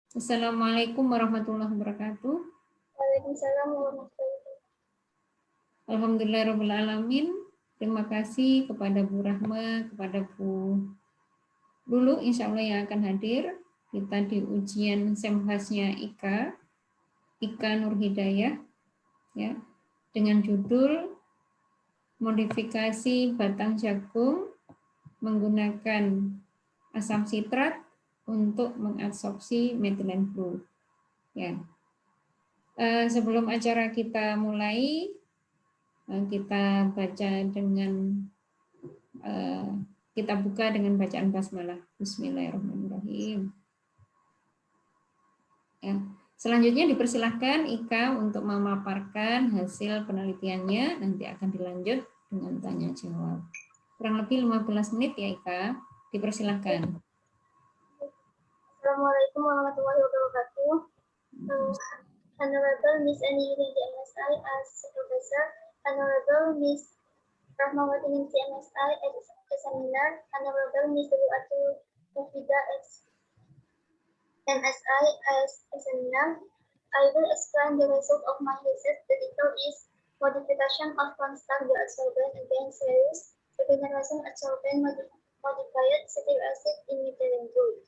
Assalamualaikum warahmatullahi wabarakatuh. Waalaikumsalam warahmatullahi wabarakatuh. Alhamdulillahirrahmanirrahim. Terima kasih kepada Bu Rahma, kepada Bu Lulu, insya Allah yang akan hadir. Kita di ujian semhasnya Ika Nur Hidayah, ya, dengan judul modifikasi batang jagung menggunakan asam sitrat untuk mengabsorpsi metilen blue. Ya. Sebelum acara kita mulai, kita baca dengan kita buka dengan bacaan basmalah. Bismillahirrahmanirrahim. Ya. Selanjutnya dipersilahkan Ika untuk memaparkan hasil penelitiannya, nanti akan dilanjut dengan tanya jawab. Kurang lebih 15 menit ya Ika, dipersilahkan. Assalamualaikum warahmatullahi wabarakatuh. Honorable Miss Ani Yunidi MSI as Professor, Honorable Miss Rahmawati Ningsi MSI as Examiner, Honorable Miss Atu Mufida as MSI as Examiner. I will explain the result of my research. The title is Modification of Cornstarch Bioabsorbent Against Various Regeneration Absorbent Modified Citric Acid in Methylene Blue.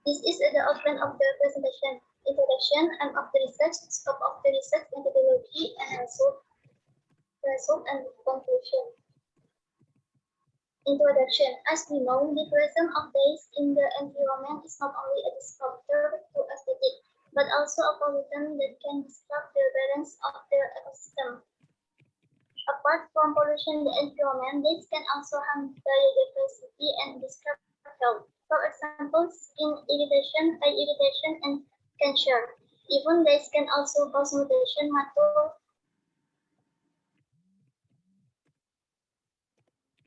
This is the outline of the presentation, introduction and of the research, scope of the research, methodology, and result and conclusion. Introduction. As we know, the presence of dyes in the environment is not only a disruptor to aesthetic, but also a pollutant that can disrupt the balance of the ecosystem. Apart from pollution the environment, dyes can also harm biodiversity and disrupt health. For example, skin irritation, eye irritation, and cancer. Even dyes can also cause mutation, mature.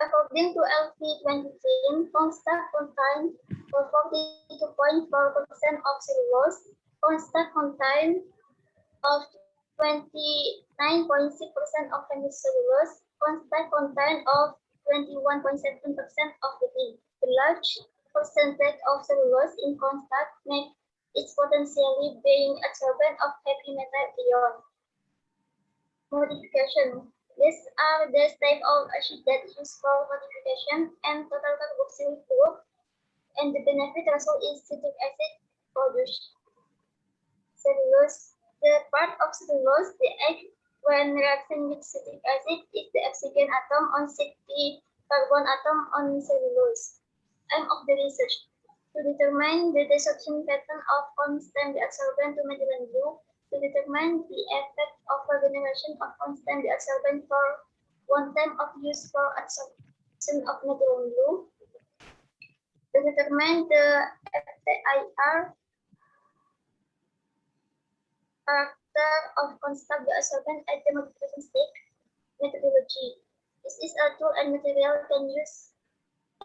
According to LP 2010, cornstarch contains 42.4% of cellulose. Cornstarch contains of 29.6% of hemicellulose. Cornstarch contains of 21.7% of protein. The large percentage of cellulose in cornstarch makes it potentially being absorbent of heavy metal ion. Modification. These are the type of acid that used for modification and total carboxyl group, and the benefit result is citric acid produced. Cellulose. The part of cellulose, the egg, when reacting with citric acid, is the oxygen atom on 60 carbon atom on cellulose. Aim of the research. To determine the desorption pattern of constant absorbent to methylene blue, to determine the effect of regeneration of constant absorbent for one time of use for absorption of methylene blue, to determine the FTIR character of constant absorbent at the modification stage methodology. This is a tool and material can use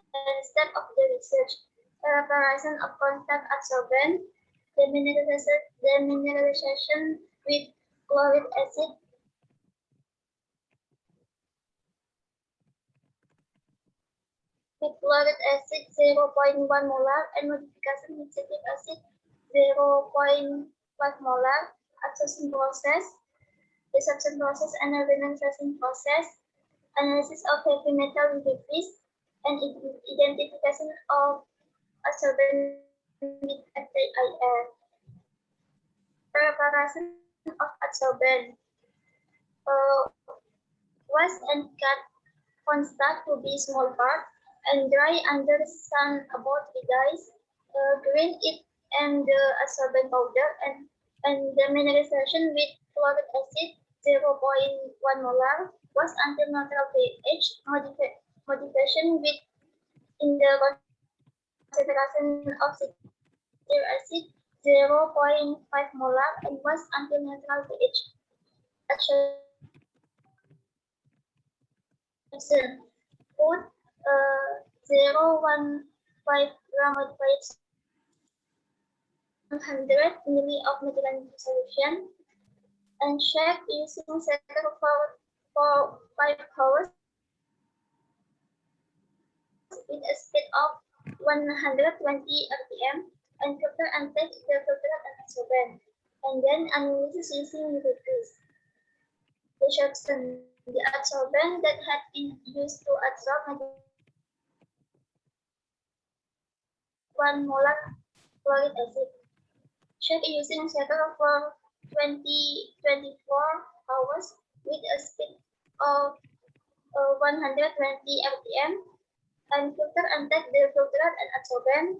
instead of the research. Characterization of constant absorbent, the mineralization with chloric acid, with chloric acid 0.1 molar and modification with citric acid 0.5 molar. Absorption process, desorption process and mineralization process, analysis of heavy metal decrease, and identification of absorbent with FTIR. Preparation of absorbent. Wash and cut cornstarch to be small part and dry under the sun about 3 days. Grind it and the absorbent powder and the mineralization with chloric acid 0.1 molar. Wash until neutral pH. Modification with in the concentration of citric acid 0.5 molar and wash until neutral pH. Put 0.15 gram modified 100 ml of methylene solution and shake using shaker for 5 hours with a speed of 120 rpm. and take the filtered and absorbent, and then analysis using UV-Vis. Description: the absorbent that had been used to absorb 1 molar chloric acid. Check using shaker for 24 hours with a speed of 120 rpm, and filter and take the filtered and absorbent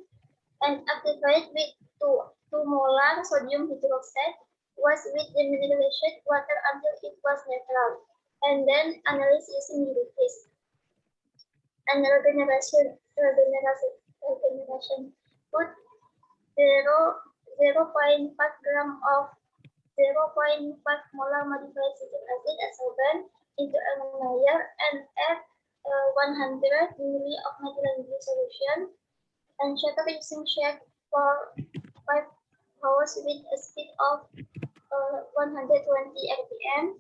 and activate with 2 molar sodium hydroxide was with demineralized water until it was neutral, and then analyze using UV-Vis. And regeneration. Put 0.5 gram of 0.5 molar modified citric acid absorbent into a layer and add 100 ml of methylene blue solution, and shaker using shake for 5 hours with a speed of 120 rpm,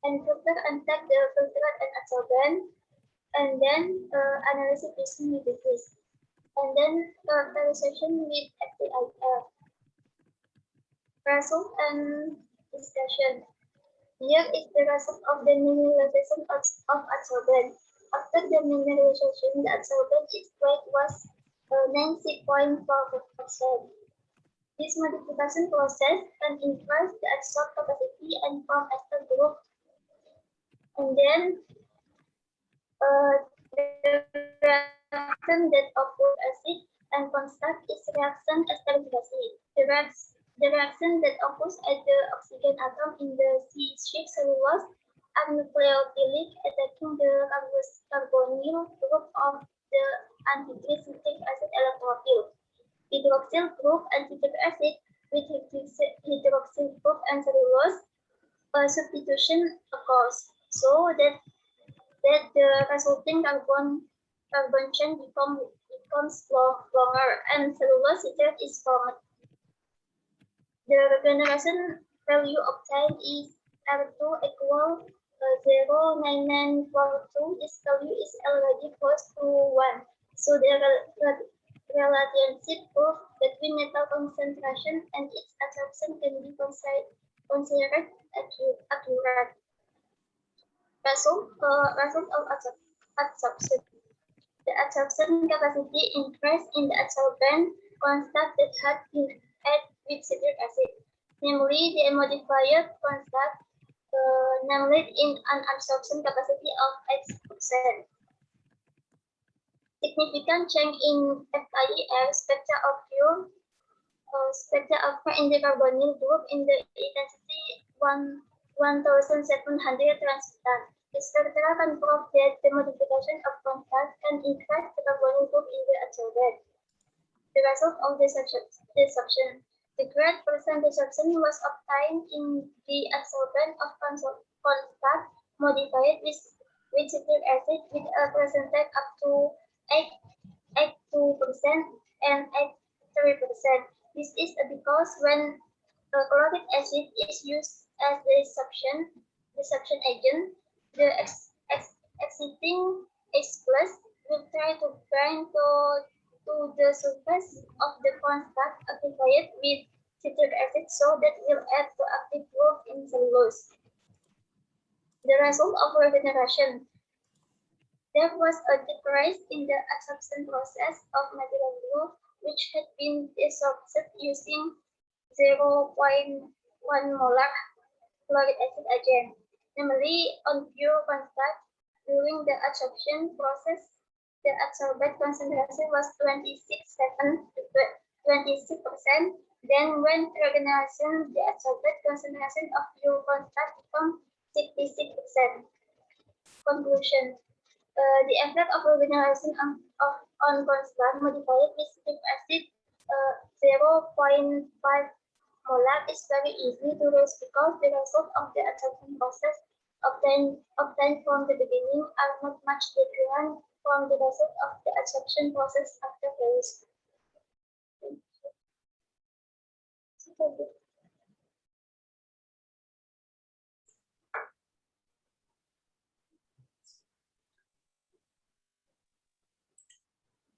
and filter and take the filtered and absorbent, and then analyze using UV-Vis, and then characterization with FTIR. Result and discussion. Here is the result of the mineralization of absorbent. After the mineralization, the absorbent its weight was 90.4%. This modification process can increase the absorb capacity and form ester group. And then the reaction that occurs acid and construct is reaction esterification. The reaction that occurs at the oxygen atom in the C6 cellulose and nucleophilic attacking the carbonyl group of the anhydrous citric acid electrophile. Hydroxyl group and citric acid with hydroxyl group and cellulose substitution occurs, so that the resulting carbon chain becomes longer and cellulose citrate is formed. The regeneration value obtained is R2 equal 0.9942. This value is already close to 1. So the relationship proof between metal concentration and its absorption can be considered accurate. Result of absorption. The absorption capacity increased in the absorbent construct that had been added with citric acid, namely the modifier construct, namely in an absorption capacity of 8%. Significant change in FIER spectra occur in the carbonyl group in the intensity 1700 transitan. The spectra can prove that the modification of contact can increase the carbonyl group in the absorbent. The result of desorption. The great percent desorption was obtained in the absorbent of contact modified with citric acid with a percentage up to 82% and 83%. This is because when chloric acid is used as the desorption agent, the exciting H+ will try to bind to the surface of the construct activated with citric acid, so that will add to active group in cellulose. The result of regeneration. There was a decrease in the absorption process of methylene blue, which had been desorbed using 0.1 molar chloric acid agent. Namely, on pure contact during the absorption process, the absorbent concentration was 26%. Then, when regeneration, the absorbent concentration of pure contact becomes 66%. Conclusion. The effect of regeneration on constant modified with citric acid 0.5 molar is very easy to reach because the result of the absorption process obtained from the beginning are not much different from the result of the absorption process after release.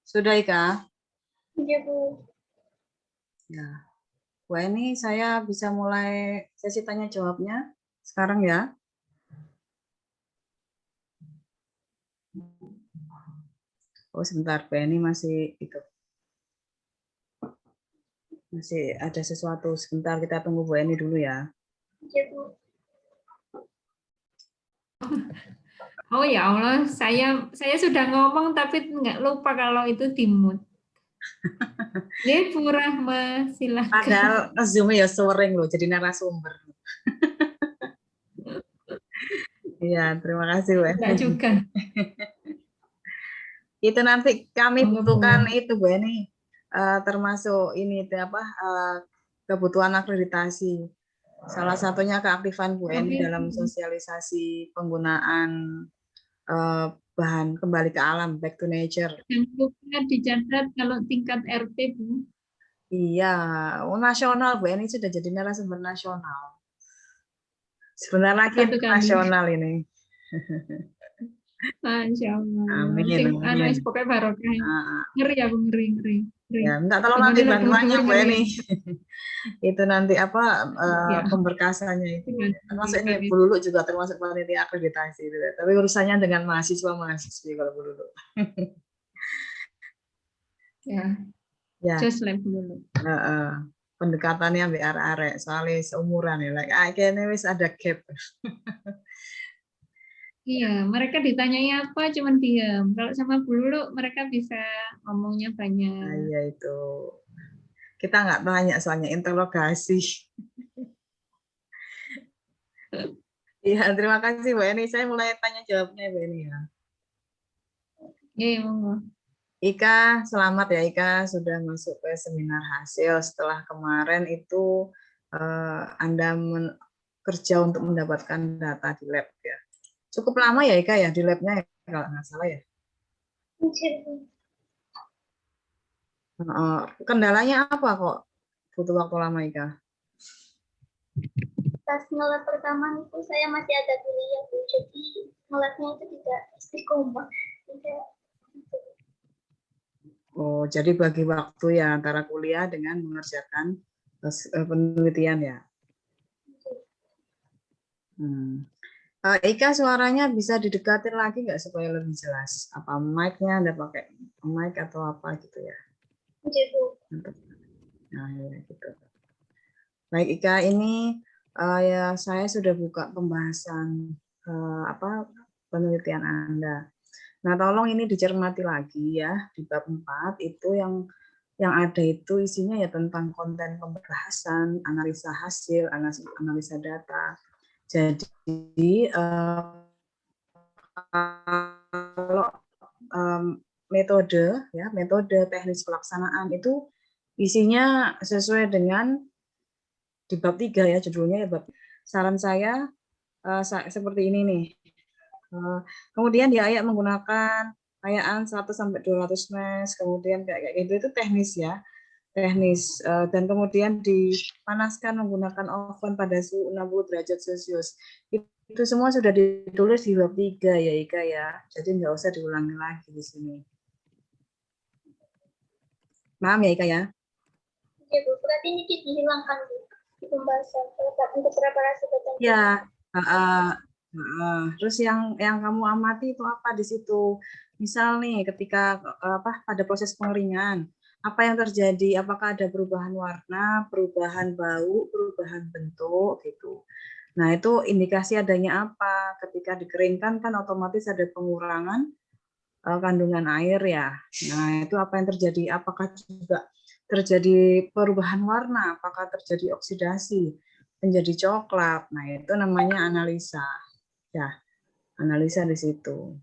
Sudah, Ika? Iya, Bu. Ya, Bu Eni, saya bisa mulai sesi tanya jawabnya sekarang ya. Oh sebentar, Bu Eni masih itu masih ada sesuatu. Sebentar kita tunggu Bu Eni dulu ya. Ya, Bu. Oh ya Allah, saya sudah ngomong tapi nggak lupa kalau itu di mute. Nggih, Bu Rahma, silakan. Padahal Zoom ya sering loh, jadi narasumber. Iya, terima kasih Bu Enggak Eni. juga. Itu nanti kami Monggo, Bu. butuhkan itu Bu Eni, termasuk ini apa kebutuhan akreditasi. Salah satunya keaktifan Bu Eni Tapi dalam sosialisasi penggunaan bahan kembali ke alam, back to nature. jangan lupa dicatat kalau tingkat RT, Bu. Iya, nasional Bu Eni sudah jadi narasumber nasional. Sebentar lagi Satu kali. nasional ini. Masya Allah. Amin, Sing amin. pokoknya barokah. Ngeri aku, ngeri. Ya, minta tolong Dengar nanti lagu bantuannya Bu ngeri. Eni. Itu nanti apa Ya, pemberkasannya itu. Termasuk ini kami. Bu Lulu juga termasuk panitia akreditasi. Gitu. Tapi urusannya dengan mahasiswa-mahasiswi kalau Bu Lulu. Ya, Ya. just like dulu. Pendekatannya ambil arek-arek soalnya seumuran ya. Like, kayaknya wis ada gap. Iya, mereka ditanyai apa, cuman diam. Kalau sama Bu Lulu, mereka bisa ngomongnya Nah, banyak. iya itu. Kita nggak tanya soalnya interogasi. Iya, terima kasih Bu Eni. Saya mulai tanya jawabnya Bu Eni ya. Iya, monggo. Ika, selamat ya Ika sudah masuk ke seminar hasil setelah kemarin itu Anda kerja untuk mendapatkan data di lab ya. Cukup lama ya Ika ya di labnya ya, kalau nggak salah ya. Kendalanya apa kok butuh waktu lama Ika? Pas ngelab pertama itu saya masih ada kuliah, Bu. Jadi ngelabnya itu tidak istiqomah. Tidak. Oh, jadi bagi waktu ya antara kuliah dengan mengerjakan penelitian ya. Ika suaranya bisa didekatin lagi nggak supaya lebih jelas? Apa mic-nya Anda pakai mic atau apa gitu ya? Nah, ya, gitu. Baik Ika, ini ya saya sudah buka pembahasan penelitian Anda. Nah, tolong ini dicermati lagi ya di bab 4 itu yang ada itu isinya ya tentang konten pembahasan, analisa hasil, analisa data. Jadi kalau metode teknis pelaksanaan itu isinya sesuai dengan di bab 3 ya judulnya ya bab. Saran saya seperti ini nih. Kemudian di ayat menggunakan ayaan 100 sampai 200 mes, kemudian kayak gitu itu teknis ya. Teknis dan kemudian dipanaskan menggunakan oven pada suhu 60 derajat Celcius. Itu semua sudah ditulis di bab 3 ya Ika ya. Jadi nggak usah diulangi lagi di sini. Paham ya Ika ya? Ya, Bu. Berarti ini dihilangkan, Bu, di pembahasan untuk preparasi tertentu. Ya. Terus yang kamu amati itu apa di situ? Misal nih ketika pada proses pengeringan, apa yang terjadi? Apakah ada perubahan warna, perubahan bau, perubahan bentuk gitu. Nah, itu indikasi adanya apa? Ketika dikeringkan kan otomatis ada pengurangan kandungan air ya. Nah, itu apa yang terjadi? Apakah juga terjadi perubahan warna? Apakah terjadi oksidasi menjadi coklat? Nah, itu namanya analisa. Ya, analisa di situ.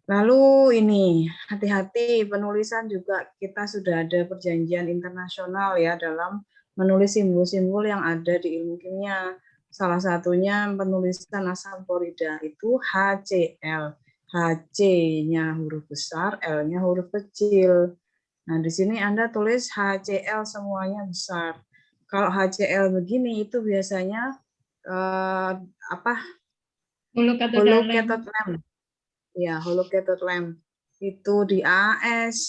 Lalu ini, hati-hati penulisan juga kita sudah ada perjanjian internasional ya dalam menulis simbol-simbol yang ada di ilmu kimia. Salah satunya penulisan asam klorida itu HCl. HC-nya huruf besar, L-nya huruf kecil. Nah, di sini Anda tulis HCl semuanya besar. Kalau HCl begini itu biasanya hollow cathode lamp. Ya, hollow cathode lamp itu di AS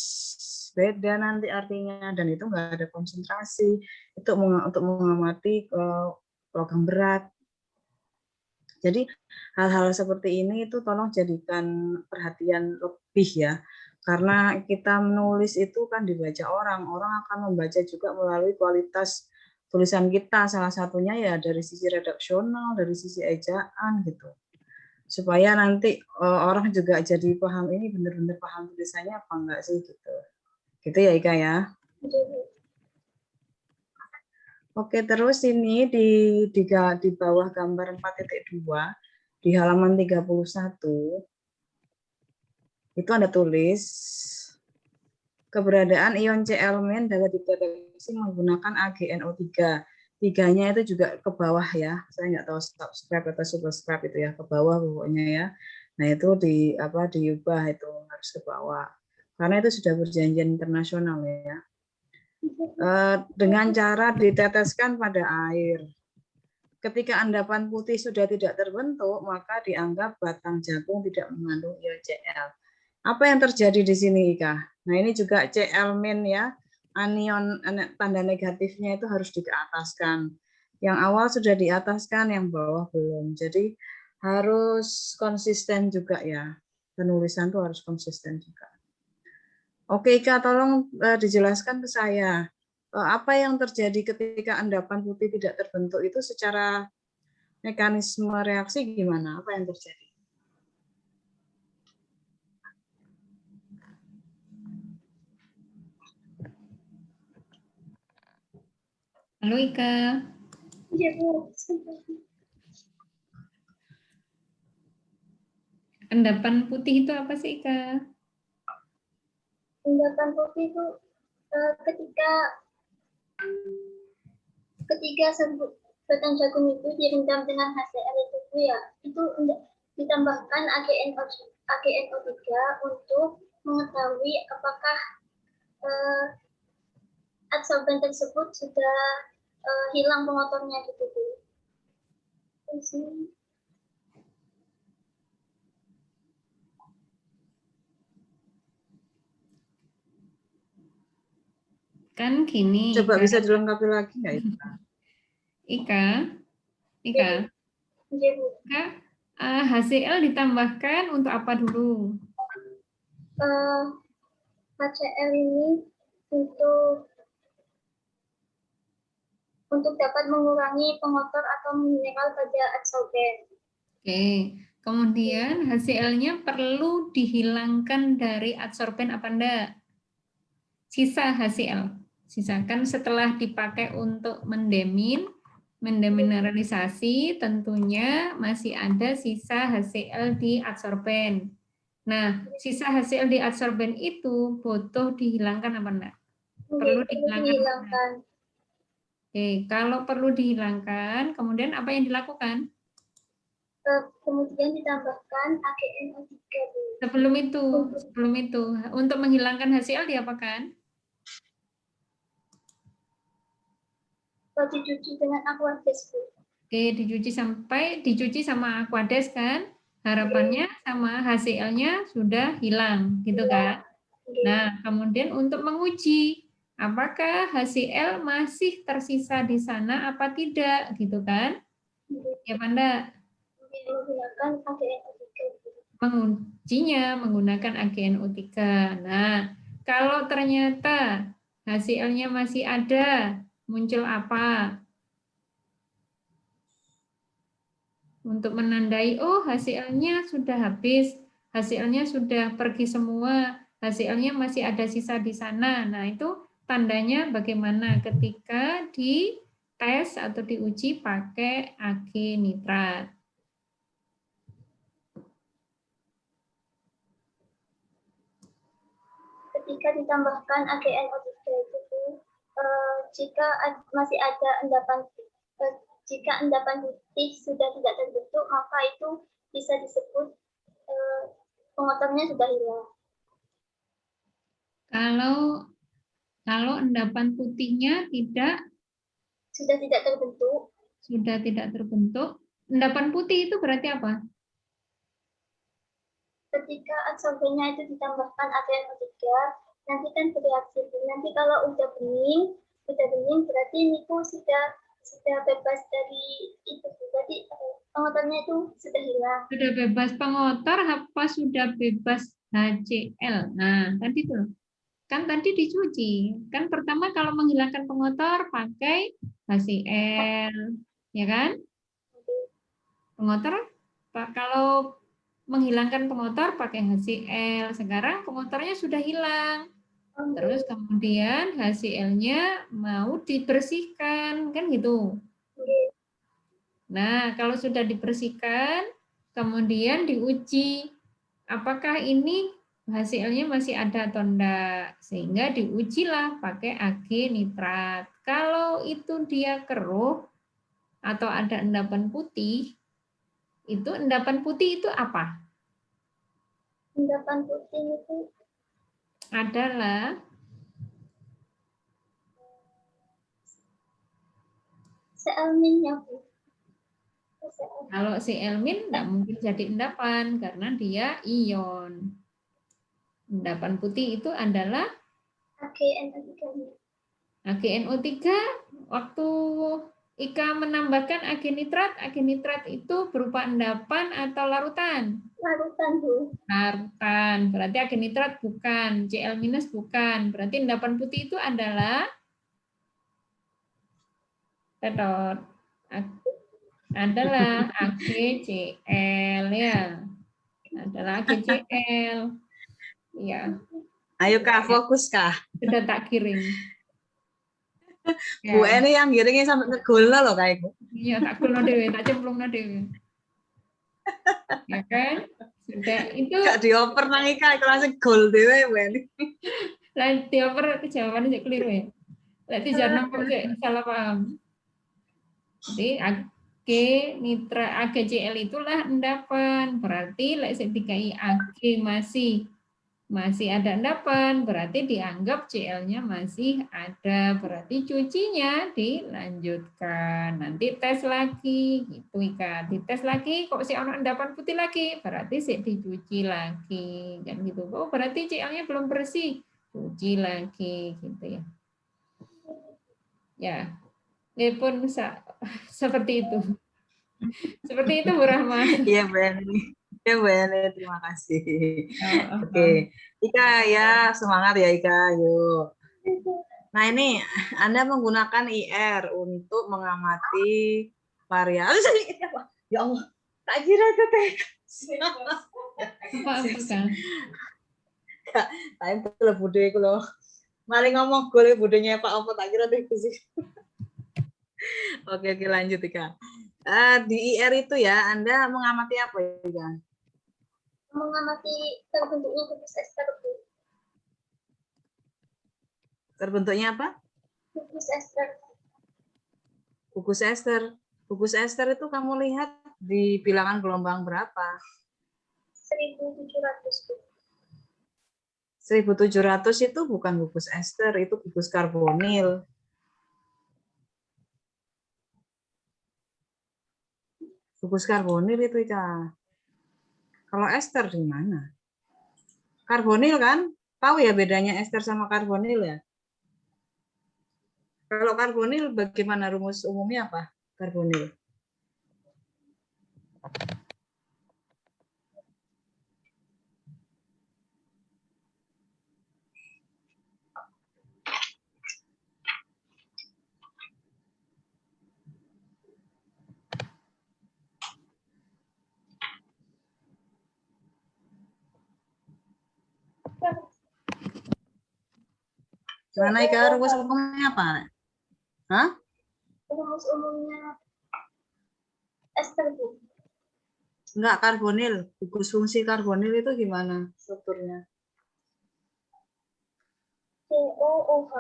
beda nanti artinya, dan itu nggak ada konsentrasi itu untuk mengamati logam berat. Jadi hal-hal seperti ini itu tolong jadikan perhatian lebih ya, karena kita menulis itu kan dibaca orang akan membaca juga melalui kualitas tulisan kita, salah satunya ya dari sisi redaksional, dari sisi ejaan gitu. Supaya nanti orang juga jadi paham ini benar-benar paham tulisannya apa enggak sih gitu. Gitu ya Ika ya. Oke, terus ini di bawah gambar 4.2 di halaman 31 itu ada tulis keberadaan ion Cl- dapat dideteksi menggunakan AgNO3. Tiganya itu juga ke bawah ya. Saya nggak tahu subscribe atau superscribe itu ya, ke bawah pokoknya ya. Nah, itu diubah itu harus ke bawah. Karena itu sudah perjanjian internasional ya. Dengan cara diteteskan pada air. Ketika endapan putih sudah tidak terbentuk, maka dianggap batang jagung tidak mengandung ion Cl. Apa yang terjadi di sini, Ika? Nah, ini juga Cl- ya, anion tanda negatifnya itu harus diataskan. Yang awal sudah diataskan, yang bawah belum. Jadi harus konsisten juga ya. Penulisan itu harus konsisten juga. Oke, Ika, tolong dijelaskan ke saya. Apa yang terjadi ketika endapan putih tidak terbentuk itu secara mekanisme reaksi gimana? Apa yang terjadi? Halo Ika. Iya, Bu. Endapan putih itu apa sih Ika? Endapan putih itu ketika batang jagung itu direndam dengan HCl itu ya, itu ditambahkan AgNO3 untuk mengetahui apakah adsorben tersebut sudah hilang pengotornya gitu. Kan gini Coba Ika. bisa dilengkapi lagi nggak itu? Ika. Ika. Iya, Bu. Ika, HCl ditambahkan untuk apa dulu? HCl ini untuk dapat mengurangi pengotor atau mineral pada adsorben. Oke, kemudian HCl-nya perlu dihilangkan dari adsorben apa enggak? Sisa HCl. Sisakan setelah dipakai untuk mendemineralisasi, tentunya masih ada sisa HCl di adsorben. Nah, sisa HCl di adsorben itu butuh dihilangkan apa enggak? Perlu dihilangkan. Oke, kalau perlu dihilangkan, kemudian apa yang dilakukan? Kemudian ditambahkan AgNO3. Sebelum itu, untuk menghilangkan HCl diapakan? Dicuci dengan Aquades, Bu. Oke, dicuci sama Aquades kan? Harapannya sama HCl-nya sudah hilang, gitu kan? Nah, kemudian untuk menguji apakah HCl masih tersisa di sana apa tidak, gitu kan? Ya, Panda? Menggunakan AgNO3. Mengujinya menggunakan AgNO3. Nah, kalau ternyata HCl-nya masih ada, muncul apa? Untuk menandai, oh HCl-nya sudah habis, HCl-nya sudah pergi semua, HCl-nya masih ada sisa di sana. Nah, itu tandanya bagaimana ketika dites atau diuji pakai Ag nitrat. Ketika ditambahkan AgNO3 itu, jika masih ada jika endapan putih sudah tidak terbentuk, maka itu bisa disebut pengotornya sudah hilang. Kalau endapan putihnya sudah tidak terbentuk, endapan putih itu berarti apa? Ketika adsorbennya itu ditambahkan AgNO3, nanti kan bereaksi. Nanti kalau udah bening berarti ini tuh sudah bebas dari itu. Berarti pengotornya itu sudah hilang. Sudah bebas pengotor apa sudah bebas HCl? Nah, tadi tuh. Kan tadi dicuci. Kan pertama kalau menghilangkan pengotor pakai HCl, ya kan? Pengotor kalau menghilangkan pengotor pakai HCl. Sekarang pengotornya sudah hilang. Terus kemudian HCl-nya mau dibersihkan, kan gitu. Nah, kalau sudah dibersihkan, kemudian diuji apakah ini hasilnya masih ada atau enggak. Sehingga diujilah pakai Ag nitrat. Kalau itu dia keruh atau ada endapan putih, itu endapan putih itu apa? Endapan putih itu Adalah seelminnya, Bu. kalau si elmin enggak mungkin jadi endapan karena dia ion. Endapan putih itu adalah AgNO3. AgNO3. Waktu Ika menambahkan Ag nitrat itu berupa endapan atau larutan? Larutan, Bu. Larutan, berarti Ag nitrat bukan, Cl- bukan. Berarti endapan putih itu adalah tetot. Adalah AgCl ya. Adalah AgCl. Ya, Ayo Kak, fokus Kak. sudah tak kirim. Bu Ya, Eni yang giringnya sampai ngegolno loh Kak Ibu. iya tak kulno dewe, tak cemplungno dewe. Ya kan? Sudah itu Gak dioper nang Ika, itu langsung gol dewe Bu Eni. lah dioper jawabannya jadi keliru ya. Berarti jarno kok sih salah paham. Jadi Ag AgCl itulah endapan. Berarti lek sing dikai Ag masih ada endapan, berarti dianggap Cl-nya masih ada. Berarti cucinya dilanjutkan. Nanti tes lagi gitu Ika. Dites lagi kok si ono endapan putih lagi, berarti sih dicuci lagi. Kan gitu. Oh, berarti Cl-nya belum bersih. Cuci lagi gitu ya. Ya, ya pun seperti itu. Seperti itu Bu Rahma. Iya Bu Eni. Iya Bu Eni, terima kasih. Oke, Oh. Ika ya semangat ya Ika, yuk. Nah ini Anda menggunakan IR untuk mengamati variasi. Ya Allah, tak kira itu teh. Apakah? Lain tuh lo bude itu loh. Mari ngomong gue budenya Pak Opo tak kira teh sih. Oke lanjut Ika. Di IR itu ya Anda mengamati apa ya? Mengamati terbentuknya gugus ester, Bu. Terbentuknya apa? Gugus ester. Gugus ester. Gugus ester itu kamu lihat di bilangan gelombang berapa? 1700, Bu. 1700 itu bukan gugus ester, itu gugus karbonil. Gugus karbonil itu Ika. Kalau ester di mana? Karbonil kan? Tahu ya bedanya ester sama karbonil ya? Kalau karbonil bagaimana rumus umumnya apa? Karbonil. Gimana Ika rumus umumnya apa? Hah? Rumus umumnya ester, Bu. Enggak, karbonil. Gugus fungsi karbonil itu gimana strukturnya? COOH.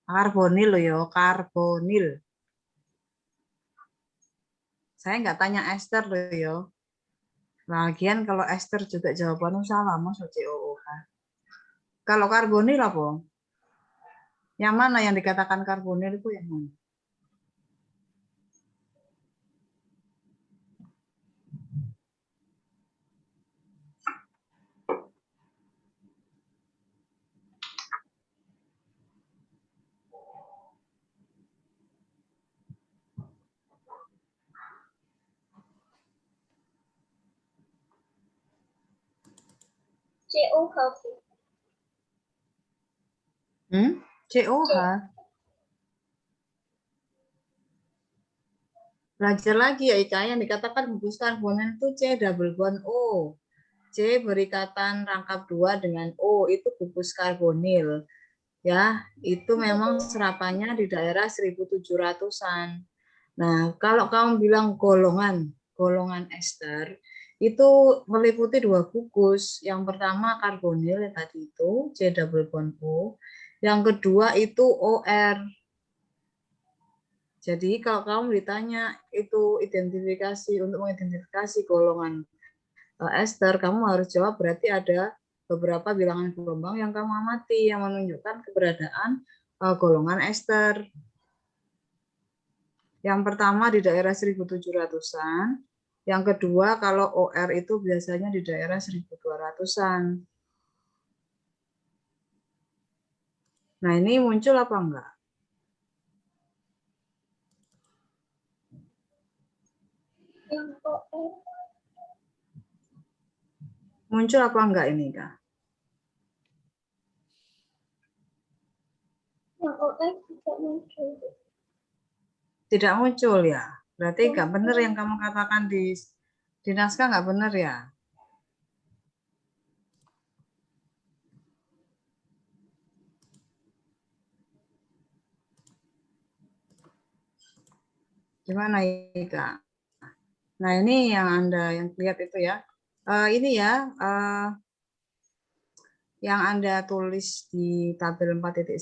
Karbonil loh ya, karbonil. Saya nggak tanya ester loh ya. Lagian kalau ester juga jawabannya salah, masuk COOH. Kalau karbonil apa? Yang mana yang dikatakan karbonil itu yang mana? COH. COH. Belajar lagi ya Ika, yang dikatakan gugus karbonil itu C double bond O. C berikatan rangkap 2 dengan O, itu gugus karbonil. Ya, itu memang serapannya di daerah 1700-an. Nah, kalau kamu bilang golongan ester, itu meliputi 2 gugus. Yang pertama karbonil yang tadi itu, C double bond O. Yang kedua itu OR. Jadi kalau kamu ditanya itu identifikasi untuk mengidentifikasi golongan ester, kamu harus jawab berarti ada beberapa bilangan gelombang yang kamu amati yang menunjukkan keberadaan golongan ester. Yang pertama di daerah 1700-an, yang kedua kalau OR itu biasanya di daerah 1200-an. Nah, ini muncul apa enggak? Yang OR. Muncul apa enggak ini, Kak? Yang OR tidak muncul. Tidak muncul ya? Berarti enggak benar yang kamu katakan di naskah enggak benar ya? Gimana Ika? Nah, ini yang Anda yang lihat itu ya. Ini ya, yang Anda tulis di tabel 4.1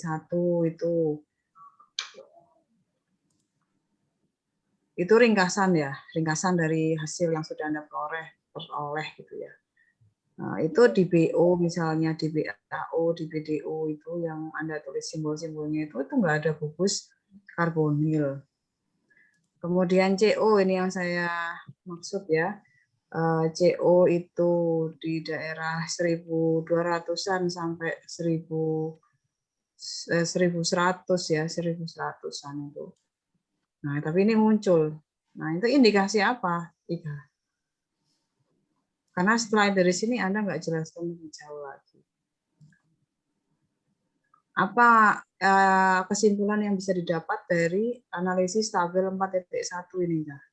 itu ringkasan ya, ringkasan dari hasil yang sudah Anda peroleh gitu ya. Nah, itu di BO misalnya, di BAO, di BDO itu yang Anda tulis simbol-simbolnya itu enggak ada gugus karbonil. Kemudian CO ini yang saya maksud ya. CO itu di daerah 1200-an sampai 1100 ya, 1100-an itu. Nah, tapi ini muncul. Nah, itu indikasi apa? 3. Karena setelah dari sini Anda nggak jelaskan lebih jauh lagi. Apa kesimpulan yang bisa didapat dari analisis tabel 4.1 ini, Kak?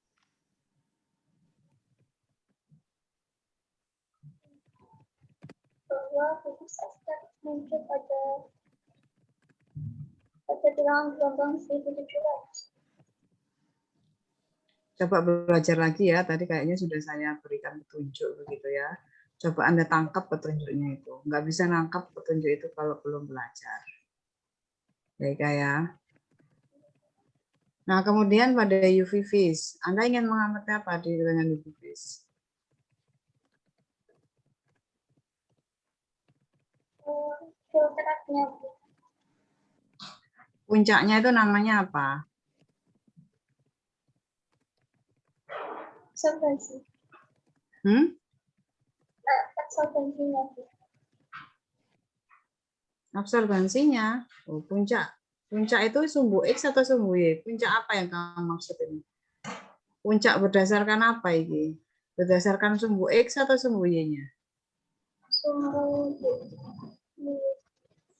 Bahwa gugus ester muncul pada bilangan gelombang 1700. Coba belajar lagi ya, tadi kayaknya sudah saya berikan petunjuk begitu ya. Coba Anda tangkap petunjuknya itu. Nggak bisa nangkap petunjuk itu kalau belum belajar. Baik ya. Nah, kemudian pada UV vis, Anda ingin mengamati apa dengan UV vis? Filteratnya. Puncaknya itu namanya apa? Absorbensi. Absorbensinya. Absorbansinya. Oh, puncak. Puncak itu sumbu X atau sumbu Y? Puncak apa yang kamu maksud ini? Puncak berdasarkan apa ini? Berdasarkan sumbu X atau sumbu Y-nya?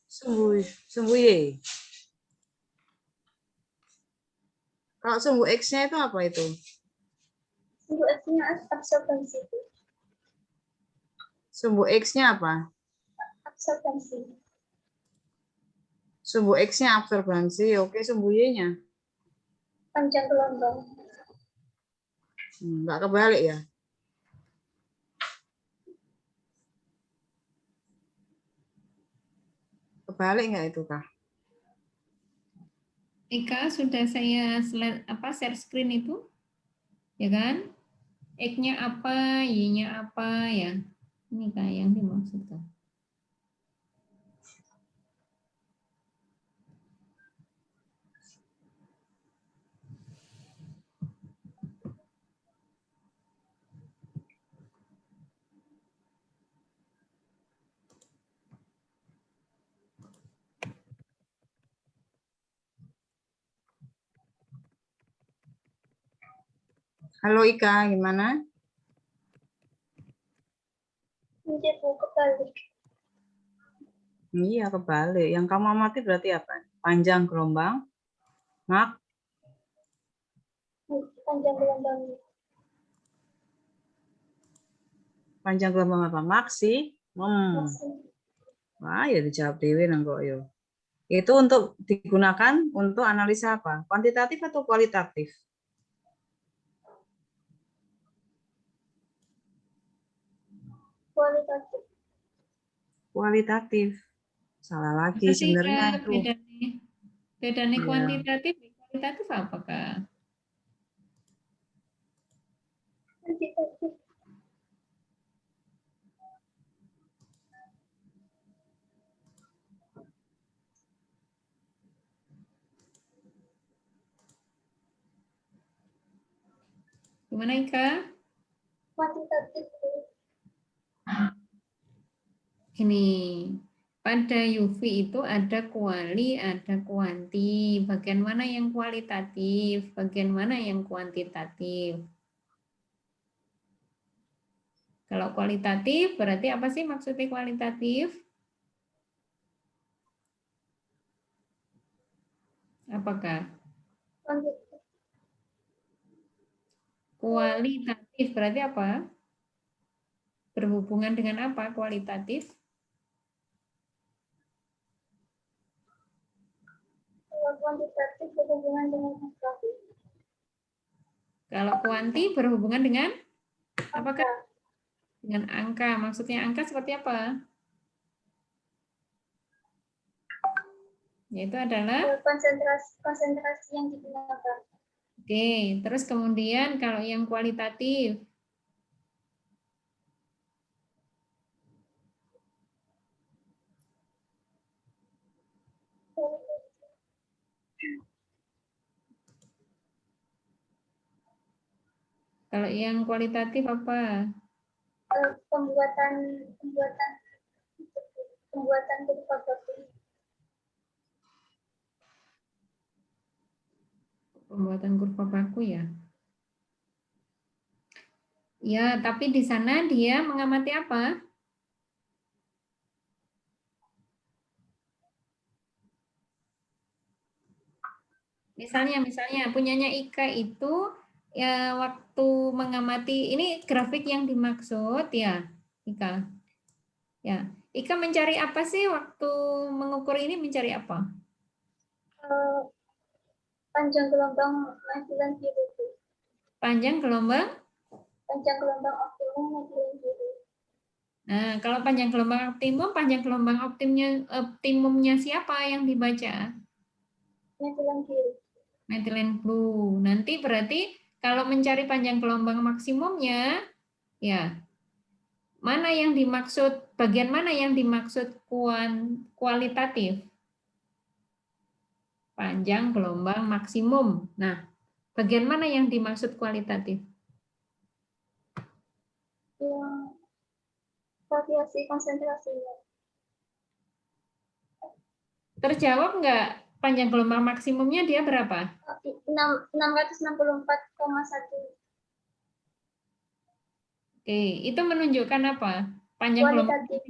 Sumbu Y. Kalau sumbu X-nya itu apa itu? Sumbu X-nya absorbensi. Sumbu X-nya apa? Absorbensi. Sumbu X-nya absorbansi. Oke, sumbu Y-nya? Panjang gelombang. Nggak kebalik ya? Kebalik nggak itu, Kak? Ika sudah saya share screen itu, ya kan? X-nya apa, Y-nya apa ya? Ini Kak yang dimaksudkan. Halo Ika, gimana? Ini buku Kebalik. Iya, kebalik. Yang kamu amati berarti apa? Panjang gelombang, Panjang gelombang. panjang gelombang apa? Maksi? Maksimum. Wah, ya dijawab dewe nang kok yo. Itu untuk digunakan untuk analisa apa? Kuantitatif atau kualitatif? Kualitatif. Kualitatif. Salah lagi Apa sih sebenarnya Kak itu. bedanya? Bedanya Iya. kuantitatif, kualitatif apa Kak? Kuantitatif. Gimana Ika? Kuantitatif. Ini pada UV itu ada kuali, ada kuanti. Bagian mana yang kualitatif, bagian mana yang kuantitatif? Kalau kualitatif berarti apa sih maksudnya kualitatif? Apakah Kuantitatif. kualitatif berarti apa? Berhubungan dengan apa kualitatif? Kuantitatif berhubungan dengan angka. Kalau kuanti berhubungan dengan apakah? Dengan angka. Maksudnya angka seperti apa? Yaitu adalah Konsentrasi yang digunakan. oke, terus kemudian kalau yang kualitatif kalau yang kualitatif apa? Pembuatan berupa baku. Pembuatan kurva baku ya. Ya, tapi di sana dia mengamati apa? Misalnya punyanya Ika itu ya waktu mengamati ini grafik yang dimaksud ya, Ika. Ya, Ika mencari apa sih waktu mengukur ini mencari apa? Panjang gelombang metilen biru. Panjang gelombang. Panjang gelombang optimum metilen biru. Nah, kalau panjang gelombang optimumnya siapa yang dibaca? Metilen biru. Metilen blue. Nanti berarti kalau mencari panjang gelombang maksimumnya, ya mana yang dimaksud, bagian mana yang dimaksud kualitatif? Panjang gelombang maksimum. Nah, bagian mana yang dimaksud kualitatif? Yang variasi konsentrasinya. Terjawab nggak? Panjang gelombang maksimumnya dia berapa? 664,1. Oke, itu menunjukkan apa? Kualitatif.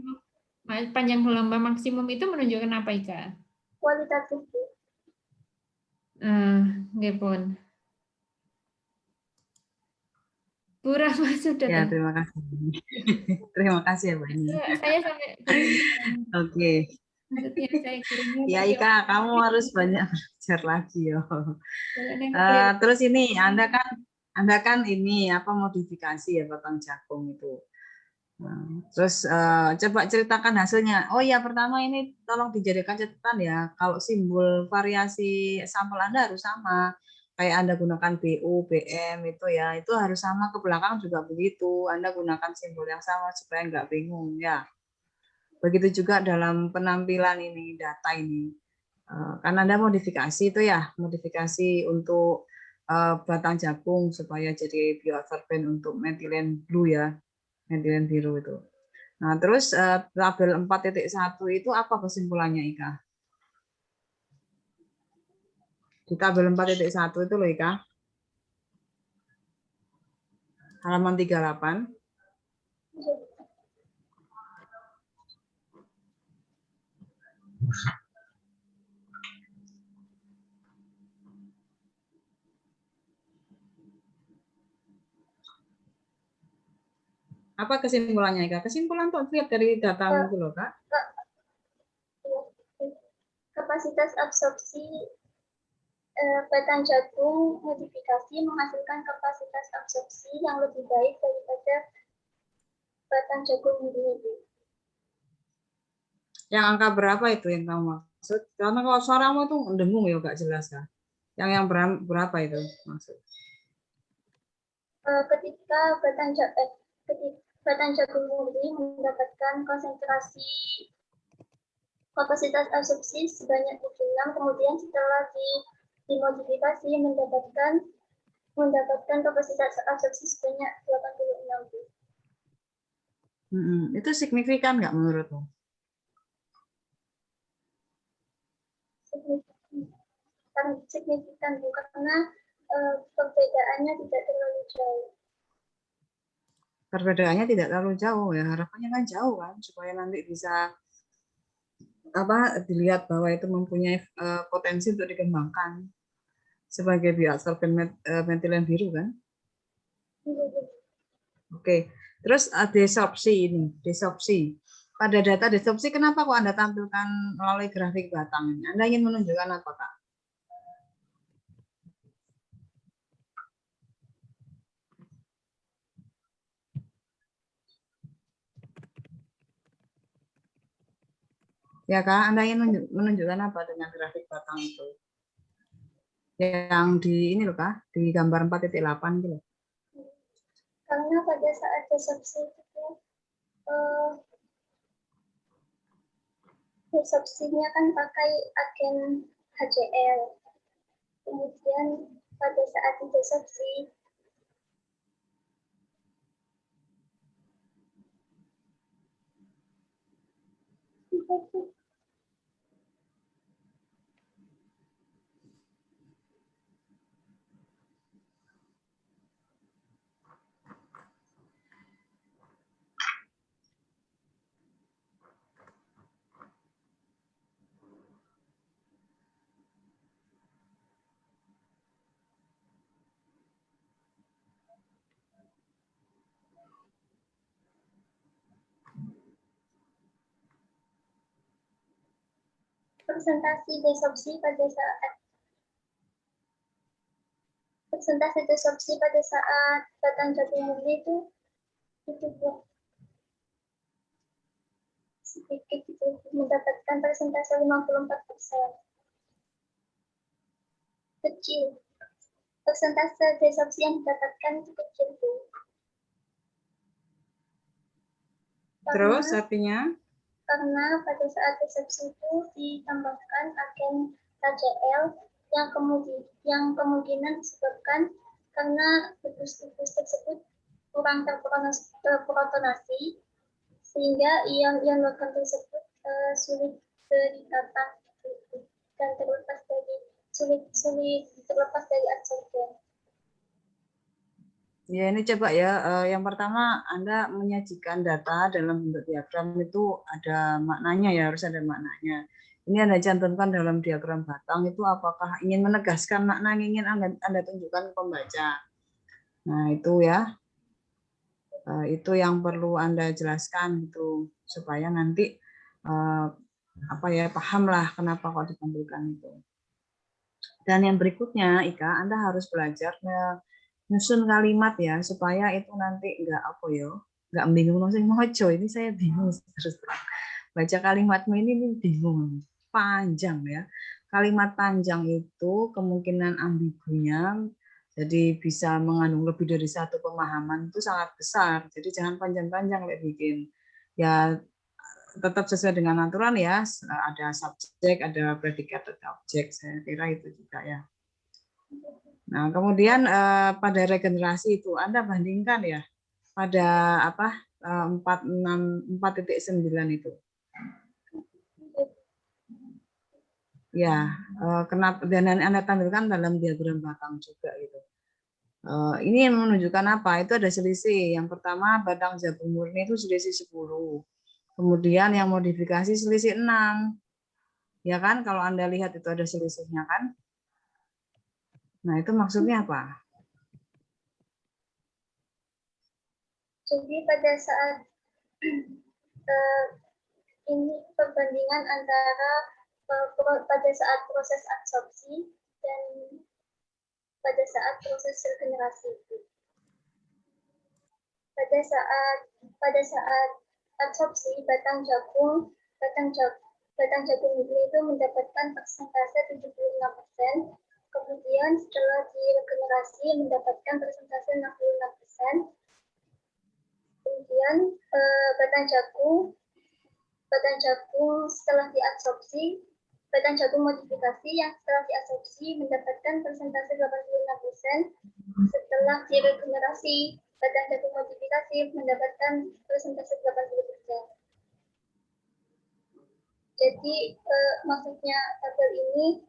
Panjang gelombang maksimum itu menunjukkan apa, Ika? Kualitatif. Nggih pun. Bu Rahma sudah Ya, tuh. terima kasih. Terima kasih ya, Mbak Ini. Saya sampai bingung. Oke. Maksudnya saya kirimnya Ya, pakai Ika, kamu harus banyak belajar lagi yo. clear. Terus ini, Anda kan ini apa modifikasi ya batang jagung itu. Nah, terus coba ceritakan hasilnya. Oh ya, pertama ini tolong dijadikan catatan ya. Kalau simbol variasi sampel Anda harus sama. Kayak Anda gunakan BU, BM itu ya, itu harus sama ke belakang juga begitu. Anda gunakan simbol yang sama supaya nggak bingung ya. Begitu juga dalam penampilan ini data ini. Kan Anda modifikasi itu ya, modifikasi untuk batang jagung supaya jadi bioabsorben untuk metilen blue ya. Metilen biru itu. Nah, terus tabel 4.1 itu apa kesimpulannya, Ika? Di tabel 4.1 itu loh, Ika. Halaman 38. Apa kesimpulannya, Kak? Kesimpulan tuh lihat dari data itu loh, Kak. Kapasitas absorpsi batang jagung modifikasi menghasilkan kapasitas absorpsi yang lebih baik daripada batang jagung murni. Yang angka berapa itu yang kamu maksud? Karena kalau suaramu itu dengung ya, gak jelas, Kak. Yang berapa itu maksud? Ketika batang jagung murni mendapatkan konsentrasi kapasitas absorpsi sebanyak 76, kemudian setelah dimodifikasi mendapatkan kapasitas absorpsi sebanyak 86. Itu signifikan nggak menurutmu? Signifikan karena perbedaannya tidak terlalu jauh. Perbedaannya tidak terlalu jauh ya, harapannya kan jauh kan, supaya nanti bisa dilihat bahwa itu mempunyai potensi untuk dikembangkan sebagai bioabsorben metilen biru kan. Oke, terus desorpsi ini, desorpsi. Pada data desorpsi, kenapa kok Anda tampilkan melalui grafik batang ini? Anda ingin menunjukkan apa, Kak? Ya, Kak, Anda ingin menunjukkan apa dengan grafik batang itu? Yang di ini loh, Kak, di gambar 4.8 gitu. Karena pada saat desorpsi itu desorpsinya kan pakai agen HCl. Kemudian pada saat desorpsi persentase desorpsi pada saat batang jagung murni itu sedikit itu mendapatkan persentase 54%. Kecil. Persentase desorpsi yang didapatkan itu kecil, Bu. Terus artinya? Karena pada saat desorpsi itu ditambahkan agen HCl yang kemungkinan disebabkan karena gugus-gugus tersebut kurang terprotonasi sehingga ion logam tersebut sulit terikatan dan sulit terlepas dari adsorben. Ya, ini coba ya. Yang pertama, Anda menyajikan data dalam bentuk diagram itu ada maknanya ya, harus ada maknanya. Ini Anda cantumkan dalam diagram batang itu apakah ingin menegaskan makna yang ingin Anda tunjukkan ke pembaca. Nah, itu ya. Itu yang perlu Anda jelaskan gitu supaya nanti pahamlah kenapa kok ditampilkan itu. Dan yang berikutnya, Ika, Anda harus belajar nyusun kalimat ya supaya itu nanti nggak bingung sing mojo. Ini saya bingung terus baca kalimatmu ini bingung, panjang ya. Kalimat panjang itu kemungkinan ambigunya jadi bisa mengandung lebih dari satu pemahaman itu sangat besar. Jadi jangan panjang-panjang bikin. Ya tetap sesuai dengan aturan ya, ada subjek, ada predikat, ada objek. Saya kira itu juga ya. Nah, kemudian pada regenerasi itu Anda bandingkan ya pada 4.9 itu. Ya, kenapa dan Anda tampilkan dalam diagram batang juga gitu. Ini yang menunjukkan apa? Itu ada selisih. Yang pertama batang jagung murni itu selisih 10. Kemudian yang modifikasi selisih 6. Ya kan, kalau Anda lihat itu ada selisihnya kan? Nah, itu maksudnya apa? Jadi pada saat ini perbandingan antara pada saat proses absorpsi dan pada saat proses regenerasi. Pada saat absorpsi batang jagung itu mendapatkan persentase 76%, kemudian setelah diregenerasi mendapatkan persentase 66%, kemudian batang jagung setelah diabsorpsi, batang jagung modifikasi yang setelah diabsorpsi mendapatkan persentase 86%, setelah diregenerasi batang jagung modifikasi mendapatkan persentase 80%. Jadi maksudnya tabel ini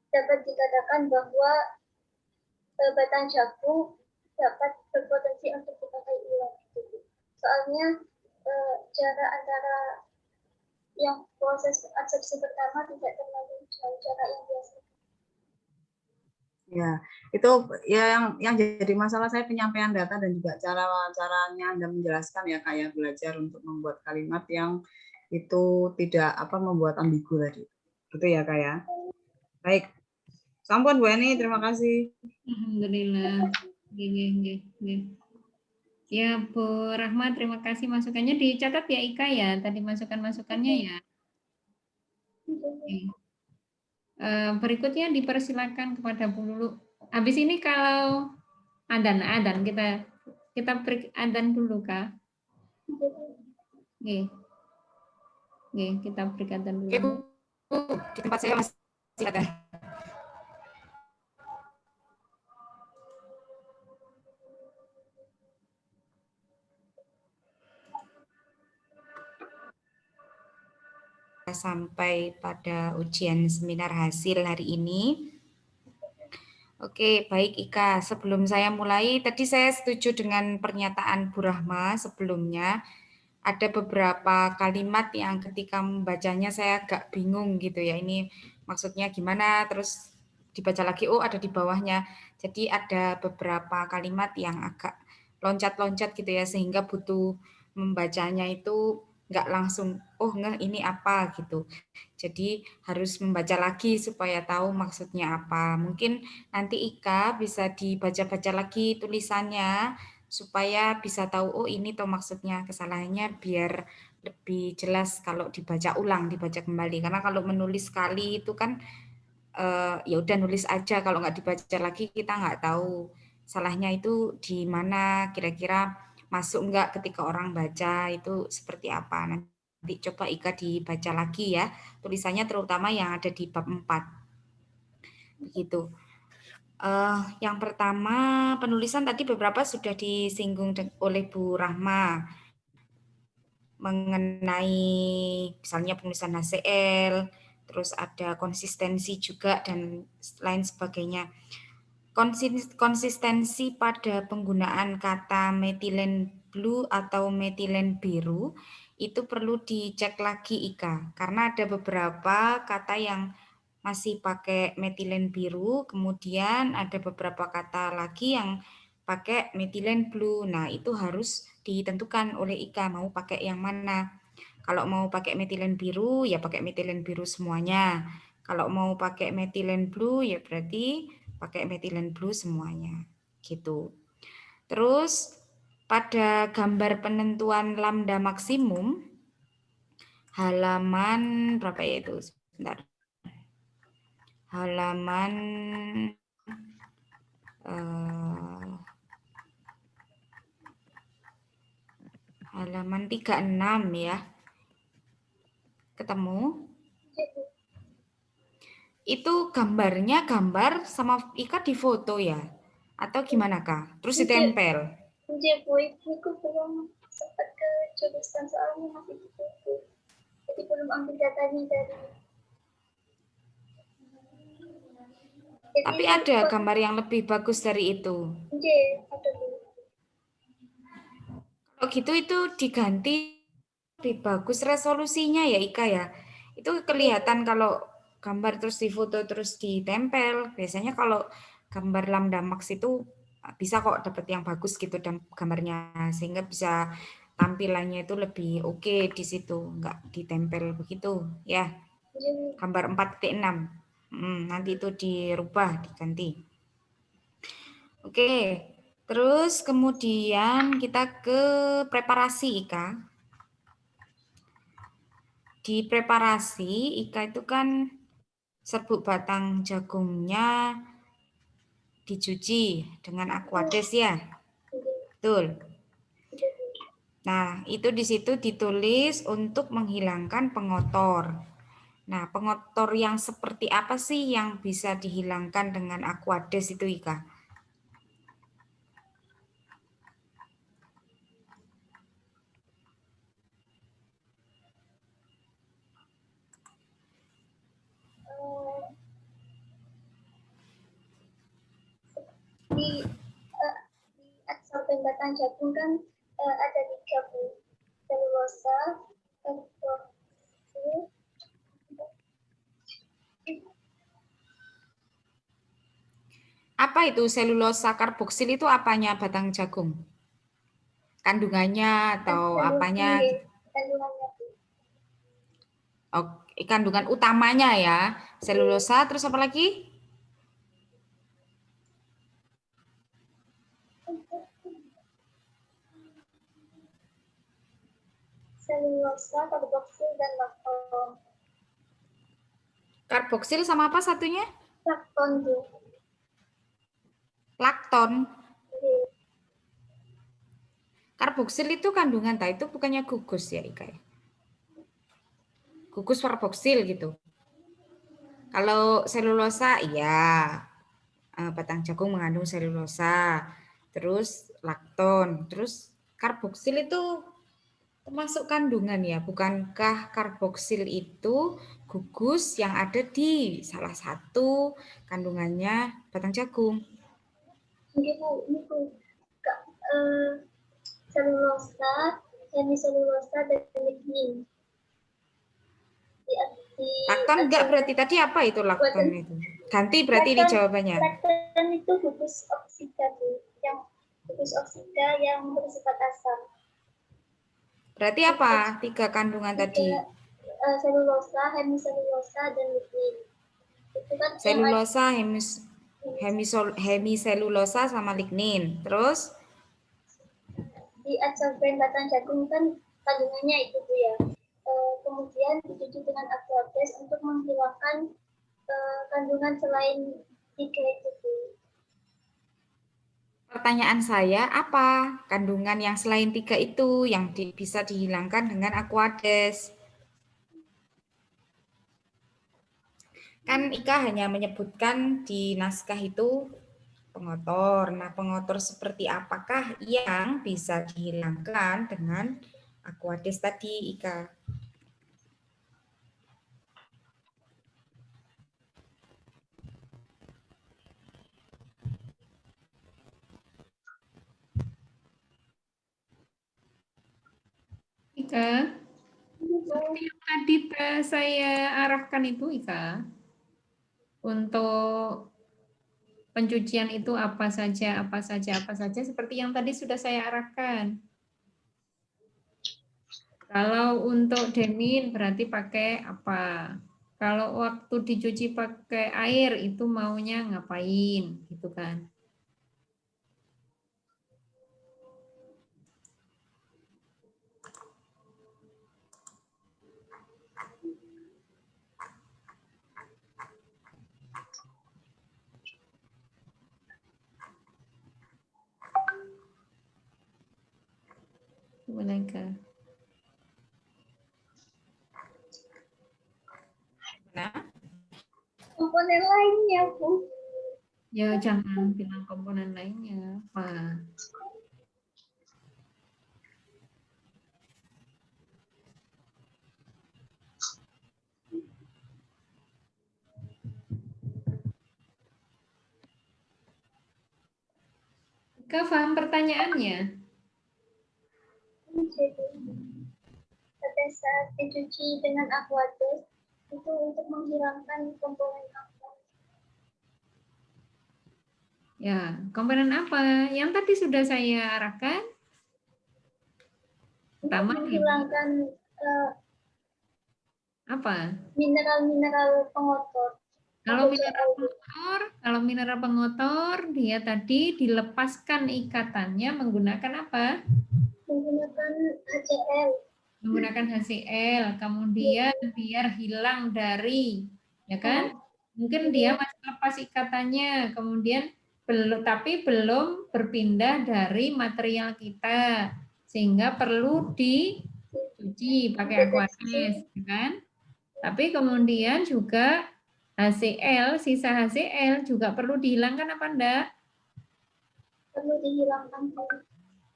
dapat dikatakan bahwa batang jagung dapat berpotensi untuk dipakai ulang. Soalnya jarak antara yang proses absorpsi pertama tidak terlalu jauh jarak yang biasa. Ya, itu ya yang jadi masalah saya penyampaian data dan juga caranya Anda menjelaskan ya Kak ya, belajar untuk membuat kalimat yang itu tidak membuat ambigu tadi. Gitu ya Kak ya. Baik. Sampun Bu Eni, terima kasih. Alhamdulillah. Ya Bu Rahma, terima kasih masukannya. Dicatat ya Ika ya, tadi masukan-masukannya ya. Oke. Berikutnya dipersilakan kepada Bu Lulu. Habis ini kalau adan kita break adan dulu Kak. Oke. Oke, kita break adan dulu. Ibu, di tempat saya masih ada. Sampai pada ujian seminar hasil hari ini. Oke, baik Ika. Sebelum saya mulai, tadi saya setuju dengan pernyataan Bu Rahma sebelumnya. Ada beberapa kalimat yang ketika membacanya saya agak bingung gitu ya. Ini maksudnya gimana, terus dibaca lagi, oh ada di bawahnya. Jadi ada beberapa kalimat yang agak loncat-loncat gitu ya, sehingga butuh membacanya itu nggak langsung, oh nggak ini apa gitu. Jadi harus membaca lagi supaya tahu maksudnya apa. Mungkin nanti Ika bisa dibaca-baca lagi tulisannya supaya bisa tahu, oh ini toh maksudnya, kesalahannya, biar lebih jelas kalau dibaca ulang, dibaca kembali. Karena kalau menulis sekali itu kan ya udah nulis aja, kalau nggak dibaca lagi kita nggak tahu salahnya itu di mana, kira-kira masuk nggak ketika orang baca itu seperti apa. Nanti coba Ika dibaca lagi ya tulisannya, terutama yang ada di bab 4. Begitu. Yang pertama, penulisan tadi beberapa sudah disinggung oleh Bu Rahma mengenai misalnya penulisan HCl, terus ada konsistensi juga dan lain sebagainya. Konsistensi pada penggunaan kata metilen blue atau metilen biru itu perlu dicek lagi Ika, karena ada beberapa kata yang masih pakai metilen biru, kemudian ada beberapa kata lagi yang pakai metilen blue. Nah, itu harus ditentukan oleh Ika mau pakai yang mana. Kalau mau pakai metilen biru ya pakai metilen biru semuanya. Kalau mau pakai metilen blue ya berarti pakai metilen blue semuanya. Gitu. Terus pada gambar penentuan lambda maksimum halaman berapa ya itu? Sebentar. Halaman halaman 36 ya. Ketemu? Itu gambarnya gambar sama Ika di foto ya? Atau gimana Kak? Terus ditempel? Jadi Bu, itu belum sempat ke jurusan soalnya masih di situ. Jadi belum ambil datanya dari. Jadi Tapi ada gambar yang lebih bagus dari itu. Iya, ada Bu. Kalau gitu itu diganti lebih bagus resolusinya ya Ika ya. Itu kelihatan kalau gambar terus difoto terus ditempel. Biasanya kalau gambar Lambda Max itu bisa kok dapat yang bagus gitu dan gambarnya, sehingga bisa tampilannya itu lebih oke di situ, nggak ditempel begitu ya. Gambar 4.6. Nanti itu dirubah, diganti. Oke, terus kemudian kita ke preparasi Ika. Di preparasi Ika itu kan serbuk batang jagungnya dicuci dengan Aquades ya. Betul. Nah, itu di situ ditulis untuk menghilangkan pengotor. Nah, pengotor yang seperti apa sih yang bisa dihilangkan dengan Aquades itu Ika? Di adsorben batang jagung kan ada 3 Bu. Selulosa, karboksil, Apa itu selulosa karboksil itu apanya batang jagung? Kandungannya atau apanya? kandungannya Bu. Oh, kandungan utamanya ya. Selulosa terus apa lagi? Selulosa, karboksil, dan lakton. Karboksil sama apa satunya? Lakton Bu. Lakton. Iya. Karboksil itu kandungan, itu bukannya gugus ya Ika? Gugus karboksil gitu. Kalau selulosa, iya. Batang jagung mengandung selulosa. Terus lakton. Terus karboksil itu termasuk kandungan ya. Bukankah karboksil itu gugus yang ada di salah satu kandungannya batang jagung? Ini Bu, selulosa, hemiselulosa, dan lignin. Lakton enggak berarti tadi apa itu lakton itu? Ganti berarti ini jawabannya. Lakton itu gugus oksida Bu, yang gugus oksida yang bersifat asam. Berarti apa? 3 kandungan tadi. Selulosa, hemiselulosa, dan lignin. Itu kan Selulosa, hemiselulosa sama lignin. Terus di adsorben batang jagung kan kandungannya itu Bu ya. Kemudian dicuci dengan Aquades untuk menghilangkan kandungan selain 3 itu Bu. pertanyaan saya, apa kandungan yang selain 3 itu yang bisa dihilangkan dengan Aquades? Kan Ika hanya menyebutkan di naskah itu pengotor. Nah, pengotor seperti apakah yang bisa dihilangkan dengan Aquades tadi, Ika? Ika, seperti yang tadi saya arahkan itu Ika, untuk pencucian itu apa saja, seperti yang tadi sudah saya arahkan. Kalau untuk denim berarti pakai apa? Kalau waktu dicuci pakai air itu maunya ngapain, gitu kan? Gimana Kak? Nah, Komponen lainnya Bu. Ya jangan bilang komponen lainnya, Pak. Kak, paham pertanyaannya? Ada saat dicuci dengan aqueous itu untuk menghilangkan komponen aqueous. Ya, komponen apa? Yang tadi sudah saya arahkan. Pertama, Menghilangkan apa? mineral-mineral pengotor. Kalau mineral pengotor, dia tadi dilepaskan ikatannya menggunakan apa? Menggunakan HCl. Menggunakan HCl, kemudian biar hilang dari, ya kan? Mungkin dia masih lepas ikatannya, kemudian tapi belum berpindah dari material kita, sehingga perlu dicuci pakai aqueous, ya kan? Tapi kemudian juga HCl, sisa HCl juga perlu dihilangkan apa enggak? Perlu dihilangkan.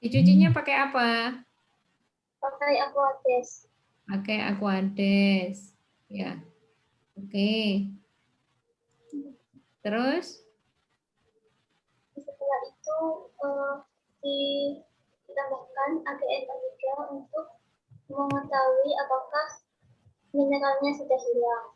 Dicucinya pakai apa? Pakai aqueous. Pakai aqueous. Ya. Oke. Terus? Setelah itu ditambahkan AgNO3 untuk mengetahui apakah mineralnya sudah hilang.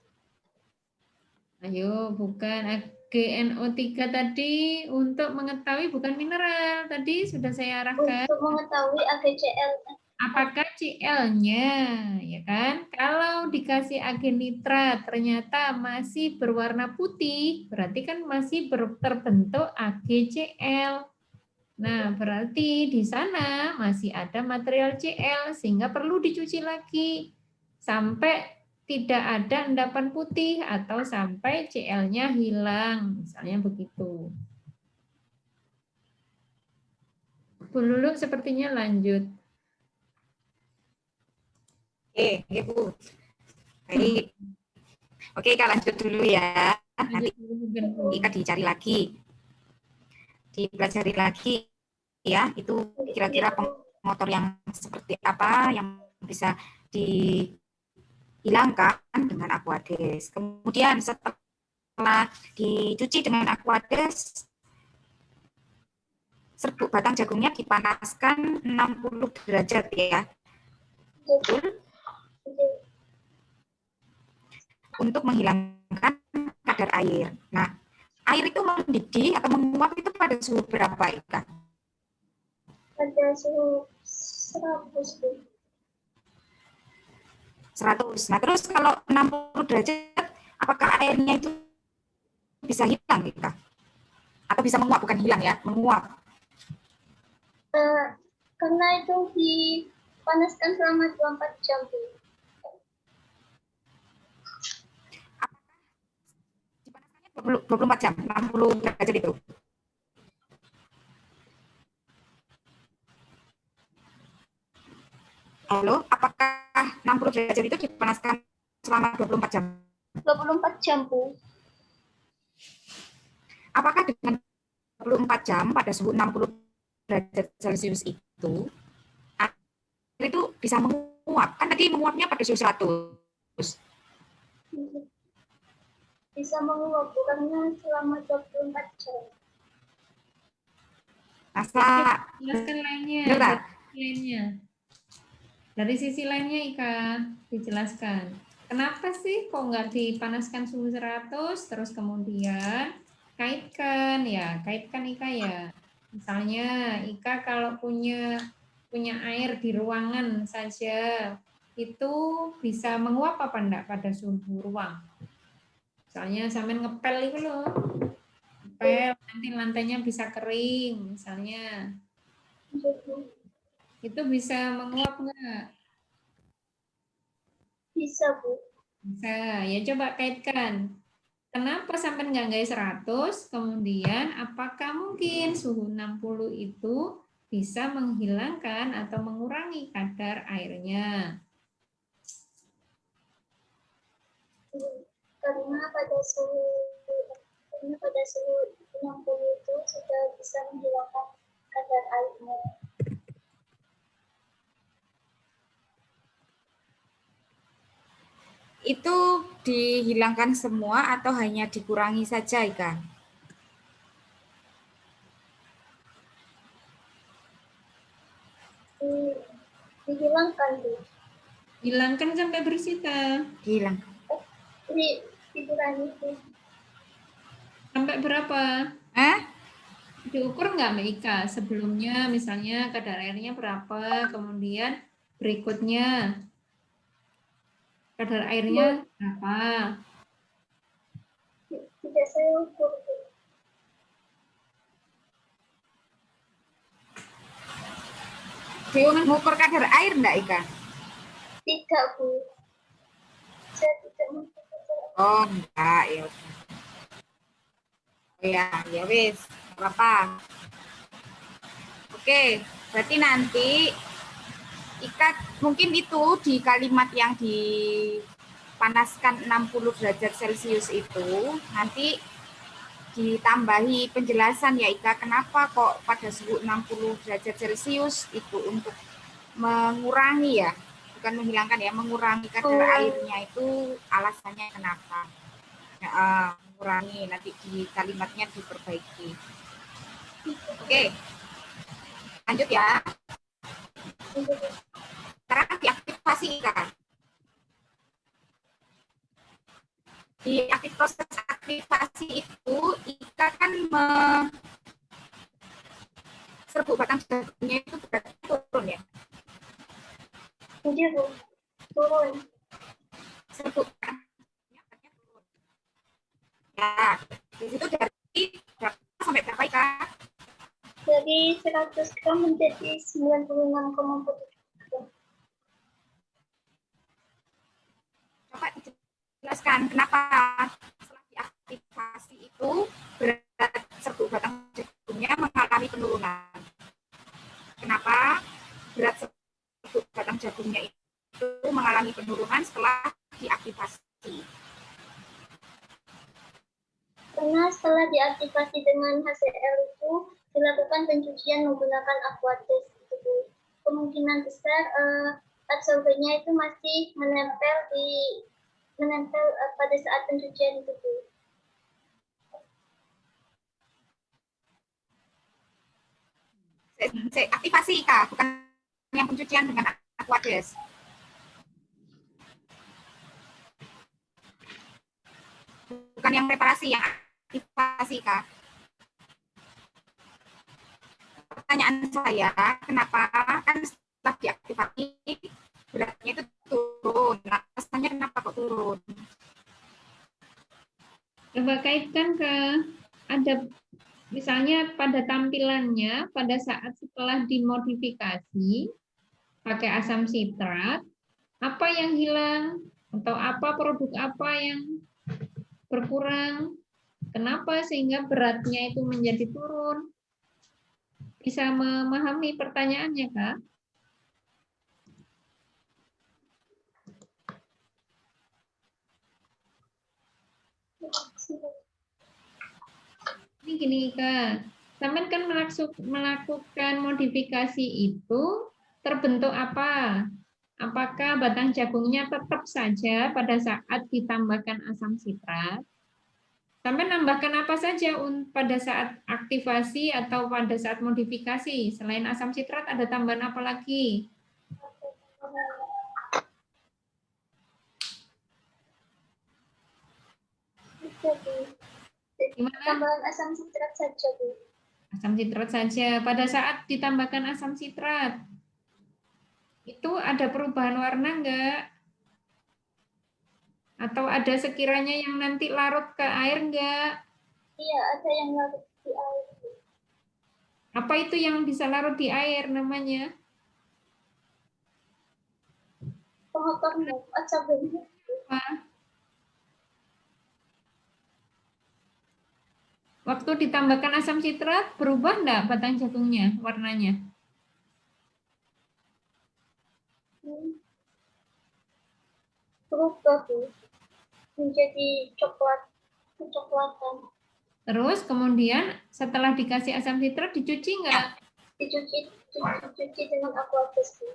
Ayo, bukan AgNO3 tadi untuk mengetahui bukan mineral. Tadi sudah saya arahkan. Untuk mengetahui AgCl. Apakah Cl-nya, ya kan? Kalau dikasih agen nitrat ternyata masih berwarna putih, berarti kan masih terbentuk AgCl. Nah, berarti di sana masih ada material Cl sehingga perlu dicuci lagi sampai tidak ada endapan putih atau sampai Cl-nya hilang, misalnya begitu. Bu Lulu sepertinya lanjut. Oke, Bu. Baik. Oke, Kak lanjut dulu ya. Nanti Ika dicari lagi. Dipelajari lagi ya, itu kira-kira pengotor yang seperti apa yang bisa dihilangkan dengan aqueous. Kemudian setelah dicuci dengan aqueous, serbuk batang jagungnya dipanaskan 60 derajat ya. Betul. Untuk menghilangkan kadar air. Nah, air itu mendidih atau menguap itu pada suhu berapa, Ika? Pada suhu 100. 100. Nah, terus kalau 60 derajat, apakah airnya itu bisa hilang, Ika? Atau bisa menguap, bukan hilang ya, menguap. Karena itu dipanaskan selama 24 jam. Dipanaskannya 24 jam, 60 derajat itu. Halo, apakah 60 derajat itu dipanaskan selama 24 jam? 24 jam, Bu. Apakah dengan 24 jam pada suhu 60 derajat Celcius itu, air itu bisa menguap? Kan tadi menguapnya pada suhu 100. Bisa menguap, bukannya selama 24 jam. Jelaskan lainnya. Dari sisi lainnya, Ika, dijelaskan. Kenapa sih kok nggak dipanaskan suhu 100, terus kemudian kaitkan Ika ya. Misalnya Ika kalau punya air di ruangan saja, itu bisa menguap apa enggak pada suhu ruang? Misalnya sampai ngepel itu loh. Ngepel, nanti lantainya bisa kering, misalnya. Itu bisa menguap enggak? Bisa, Bu. Bisa, ya coba kaitkan. Kenapa sampai nggak 100? Kemudian apakah mungkin suhu 60 itu bisa menghilangkan atau mengurangi kadar airnya? Karena pada suhu 60 itu sudah bisa menghilangkan kadar airnya. Itu dihilangkan semua atau hanya dikurangi saja, Ika? Dihilangkan, Bu. Hilangkan sampai bersih ta. Hilang. Dikurangi itu. Sampai berapa? Hah? Diukur nggak Mbak Ika? Sebelumnya misalnya kadar airnya berapa, kemudian berikutnya kadar airnya berapa? Tidak saya ukur. Mengukur kadar air enggak, Ika? Tidak, Bu. Saya tidak mengukur. Oh, enggak, ya. Oh ya, ya wis, nggak apa-apa. Oke, berarti nanti Ika mungkin itu di kalimat yang dipanaskan 60 derajat Celcius itu nanti ditambahi penjelasan ya Ika, kenapa kok pada suhu 60 derajat Celcius itu untuk mengurangi ya, bukan menghilangkan ya, mengurangi kadar airnya itu alasannya kenapa. Ya, mengurangi, nanti di kalimatnya diperbaiki. Oke, lanjut ya. Sekarang diaktifasi Ika. Di proses aktivasi itu Ika kan serbuk batang jagungnya itu berarti turun ya. Iya, Bu. Turun. Serbuk batangnya turun. Ya, di situ dari berapa sampai berapa Ika? Dari 100 gram menjadi 96,4. Coba dijelaskan kenapa setelah diaktifasi itu berat serbuk batang jagungnya mengalami penurunan. Kenapa berat serbuk batang jagungnya itu mengalami penurunan setelah diaktifasi? Karena setelah diaktifasi dengan HCl itu dilakukan pencucian menggunakan aquatex itu. Kemungkinan besar adsorbennya itu masih menempel pada saat pencucian itu. Aktivasi Kak, bukan yang pencucian dengan aquatex. Bukan yang preparasi, yang aktivasi Kak. Pertanyaan saya, kenapa kan setelah diaktifasi beratnya itu turun? Alasannya kenapa kok turun? Coba kaitkan ke ada misalnya pada tampilannya pada saat setelah dimodifikasi pakai asam sitrat, apa yang hilang atau apa produk apa yang berkurang? Kenapa sehingga beratnya itu menjadi turun? Bisa memahami pertanyaannya, Kak? Ini gini, Kak. Sampai kan melakukan modifikasi itu terbentuk apa? Apakah batang jagungnya tetap saja pada saat ditambahkan asam sitrat? Sampai nambahkan apa saja pada saat aktivasi atau pada saat modifikasi? Selain asam sitrat ada tambahan apa lagi? Gimana? Tambahan asam sitrat saja, Bu. Asam sitrat saja. Pada saat ditambahkan asam sitrat, itu ada perubahan warna enggak? Atau ada sekiranya yang nanti larut ke air enggak? Iya, ada yang larut di air. Apa itu yang bisa larut di air namanya? Pengotornya, adsorbennya. Waktu ditambahkan asam sitrat, berubah enggak batang jagungnya warnanya? Berubah, Bu. Menjadi kecoklatan. Terus kemudian setelah dikasih asam sitrat dicuci enggak? Dicuci dengan aquatex, Bu.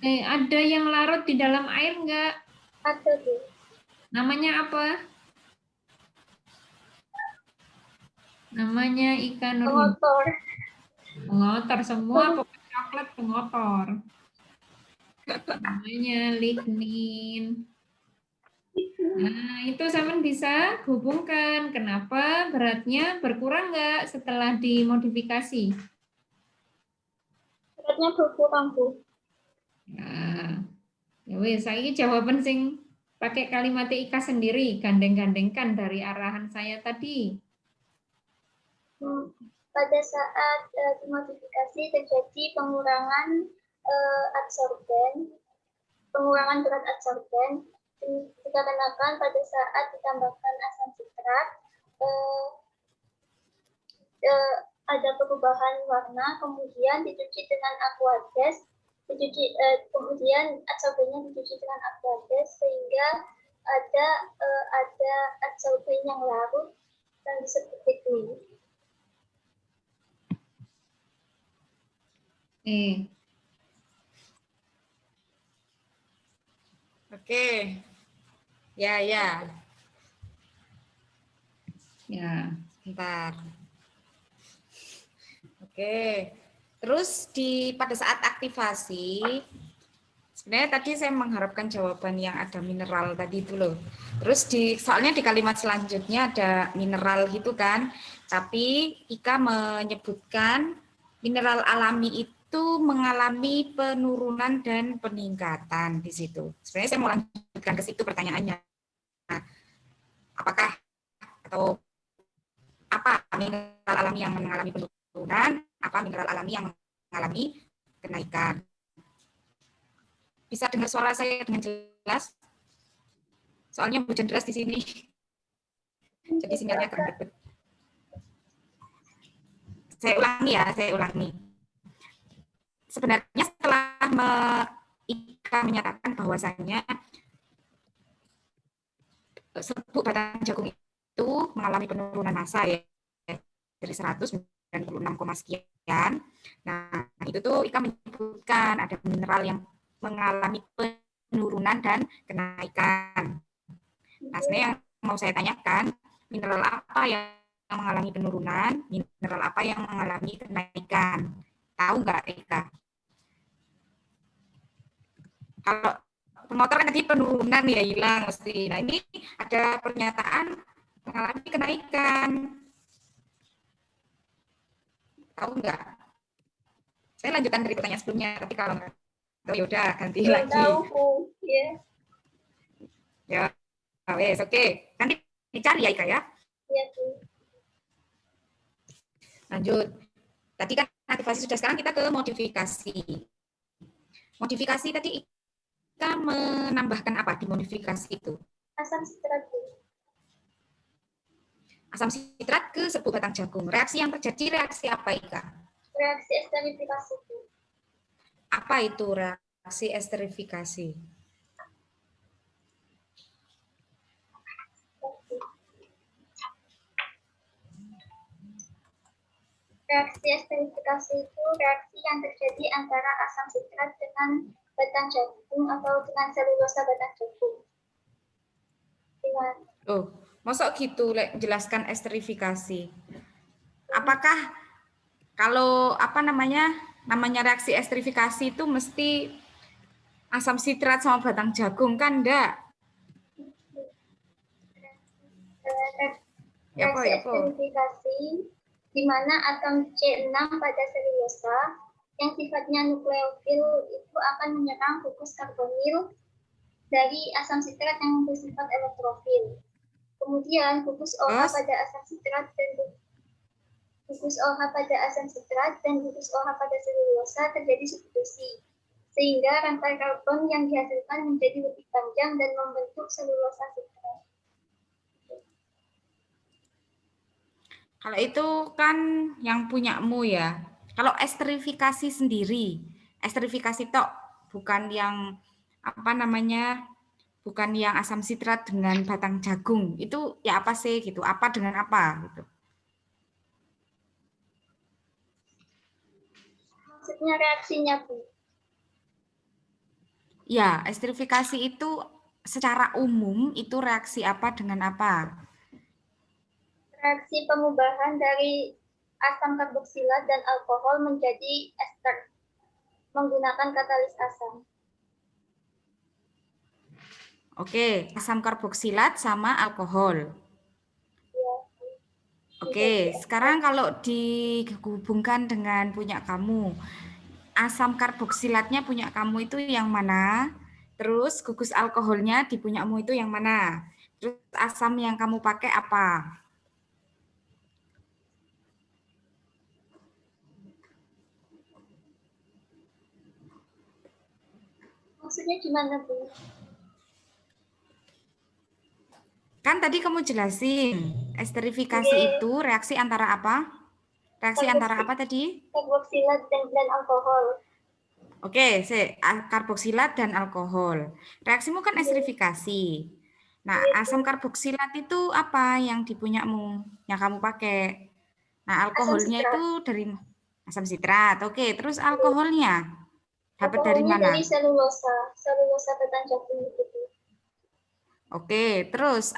Ada yang larut di dalam air enggak? Ada, Bu. Namanya apa? Namanya ikan Pengotor. pengotor semua pokoknya coklat pengotor. Namanya lignin. Nah, itu sama bisa hubungkan. Kenapa beratnya berkurang nggak setelah dimodifikasi? Beratnya berkurang, Bu. Nah, ya wes, saya jawaban sing pakai kalimat Ika sendiri, gandeng-gandengkan dari arahan saya tadi. Pada saat dimodifikasi terjadi pengurangan adsorben, pengurangan berat adsorben, dikarenakan pada saat ditambahkan asam sitrat ada perubahan warna, kemudian dicuci dengan aquades, kemudian adsorbennya dicuci dengan aquades sehingga ada adsorben yang larut dan disebut lignin. Oke. Ya, ya. Ya. Bentar. Oke. Terus pada saat aktivasi, sebenarnya tadi saya mengharapkan jawaban yang ada mineral tadi itu loh. Terus soalnya di kalimat selanjutnya ada mineral gitu kan. Tapi Ika menyebutkan mineral alami itu mengalami penurunan dan peningkatan di situ. Sebenarnya saya mau lanjutkan ke situ pertanyaannya. Apakah atau apa mineral alami yang mengalami penurunan, apa mineral alami yang mengalami kenaikan. Bisa dengar suara saya dengan jelas? Soalnya hujan deras di sini. Jadi sinyalnya kurang dekat. Saya ulangi. Sebenarnya setelah Ika menyatakan bahwasannya serbuk batang jagung itu mengalami penurunan massa ya dari 196, sekian. Nah, itu tuh Ika menyebutkan ada mineral yang mengalami penurunan dan kenaikan. Nah, sebenarnya yang mau saya tanyakan, mineral apa yang mengalami penurunan, mineral apa yang mengalami kenaikan? Tahu nggak, Ika? Kalau pemotor kan tadi penurunan ya hilang mesti. Nah, ini ada pernyataan mengalami kenaikan. Tahu nggak? Saya lanjutkan dari pertanyaan sebelumnya, tapi kalau nggak tahu ya udah ganti lagi. Tahu, ya. Ya, wes, oke. Nanti dicari ya Ika ya. Iya, Bu. Lanjut. Tadi kan aktivasi sudah, sekarang kita ke modifikasi. Modifikasi tadi Ika menambahkan apa di modifikasi itu? Asam sitrat, Bu. Asam sitrat ke serbuk batang jagung. Reaksi yang terjadi reaksi apa Ika? Reaksi esterifikasi, Bu. Apa itu reaksi esterifikasi? Reaksi esterifikasi itu reaksi yang terjadi antara asam sitrat dengan batang jagung atau dengan selulosa batang jagung. Gimana? Oh, masuk gitu jelaskan esterifikasi. Apakah kalau namanya reaksi esterifikasi itu mesti asam sitrat sama batang jagung kan enggak? Reaksi esterifikasi di mana atom C6 pada selulosa yang sifatnya nukleofil itu akan menyerang gugus karbonil dari asam sitrat yang bersifat elektrofil. Kemudian gugus OH pada asam sitrat dan gugus OH pada asam sitrat dan gugus OH pada selulosa terjadi substitusi, sehingga rantai karbon yang dihasilkan menjadi lebih panjang dan membentuk selulosa sitrat. Kalau itu kan yang punyamu ya. Kalau esterifikasi sendiri, esterifikasi tok, bukan yang bukan yang asam sitrat dengan batang jagung. Itu ya apa sih gitu? Apa dengan apa gitu? Maksudnya reaksinya, Bu? Ya, esterifikasi itu secara umum itu reaksi apa dengan apa? Reaksi pengubahan dari asam karboksilat dan alkohol menjadi ester menggunakan katalis asam. Oke, asam karboksilat sama alkohol. Oke, sekarang kalau dihubungkan dengan punya kamu, asam karboksilatnya punya kamu itu yang mana? Terus gugus alkoholnya di punyamu itu yang mana? Terus asam yang kamu pakai apa? Maksudnya gimana, Bu? Kan tadi kamu jelasin, esterifikasi Iya. itu reaksi antara apa? Reaksi antara apa tadi? Karboksilat dan alkohol. Oke, karboksilat dan alkohol. Reaksimu kan esterifikasi. Nah, asam karboksilat itu apa yang dipunyamu, yang kamu pakai? Nah, Asam alkoholnya sitrat. itu dari asam sitrat. Oke, terus alkoholnya dapat dari Alkoholnya dari mana? selulosa ketan jagung gitu. Oke, terus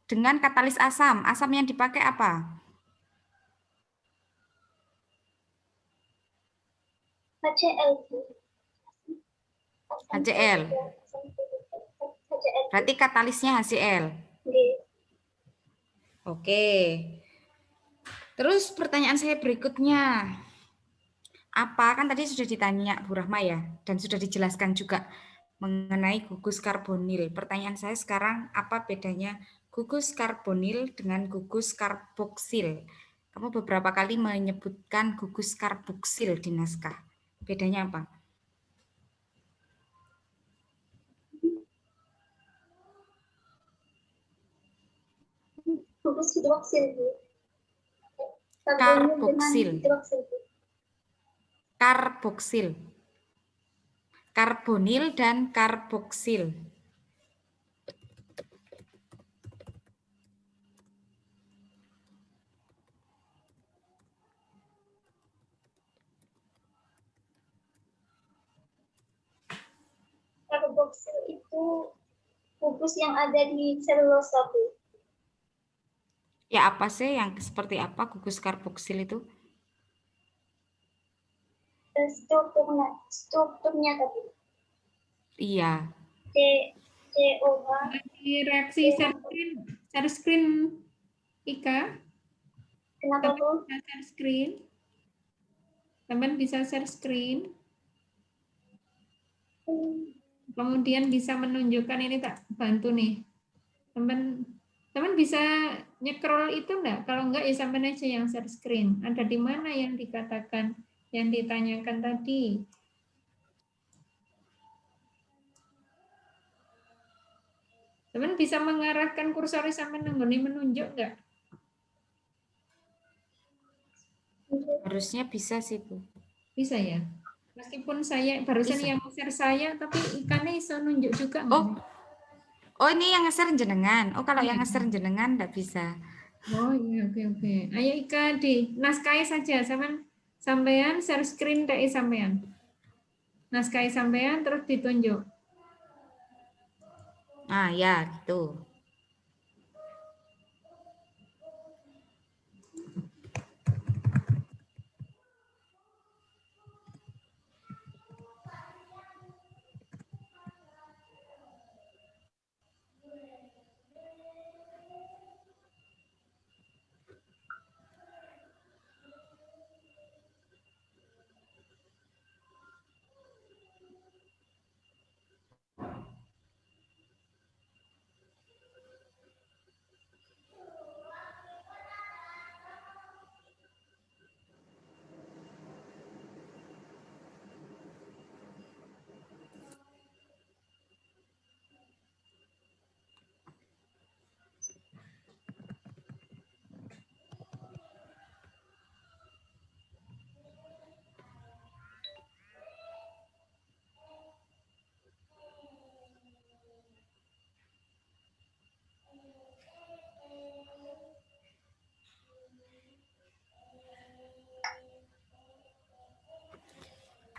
dengan katalis asam yang dipakai apa? HCl. HCl. HCl. Berarti katalisnya HCl. Iya. Oke. Terus pertanyaan saya berikutnya. Apa, kan tadi sudah ditanya Bu Rahma ya, dan sudah dijelaskan juga mengenai gugus karbonil. Pertanyaan saya sekarang, apa bedanya gugus karbonil dengan gugus karboksil? Kamu beberapa kali menyebutkan gugus karboksil di naskah. Bedanya apa? Gugus hidroksil. Karbonil dengan Karboksil. hidroksil. Karboksil. Karbonil dan karboksil. Karboksil itu gugus yang ada di selulosa, Bu. Ya apa sih yang seperti apa gugus karboksil itu? Strukturnya tadi. Iya. COH. Di reaksi share screen Ika. Kenapa, Bu? Bisa share screen. Teman bisa share screen. Kemudian bisa menunjukkan, ini tak bantu nih. Teman bisa nyekrol itu enggak? Kalau enggak ya sampai aja yang share screen. Ada di mana yang dikatakan, yang ditanyakan tadi? Teman bisa mengarahkan kursor sampai menunjuk enggak? Harusnya bisa sih, Bu. Bisa ya? Meskipun saya barusan Bisa. yang share saya, tapi ikannya bisa nunjuk juga Oh, enggak? oh ini yang nge-share jenengan. Oh kalau Iya. yang nge-share jenengan enggak bisa. Oh iya, oke. Ayo Ika di naskah saja, sampean share screen dari sampean. Naskah sampean terus ditunjuk. Ah ya gitu.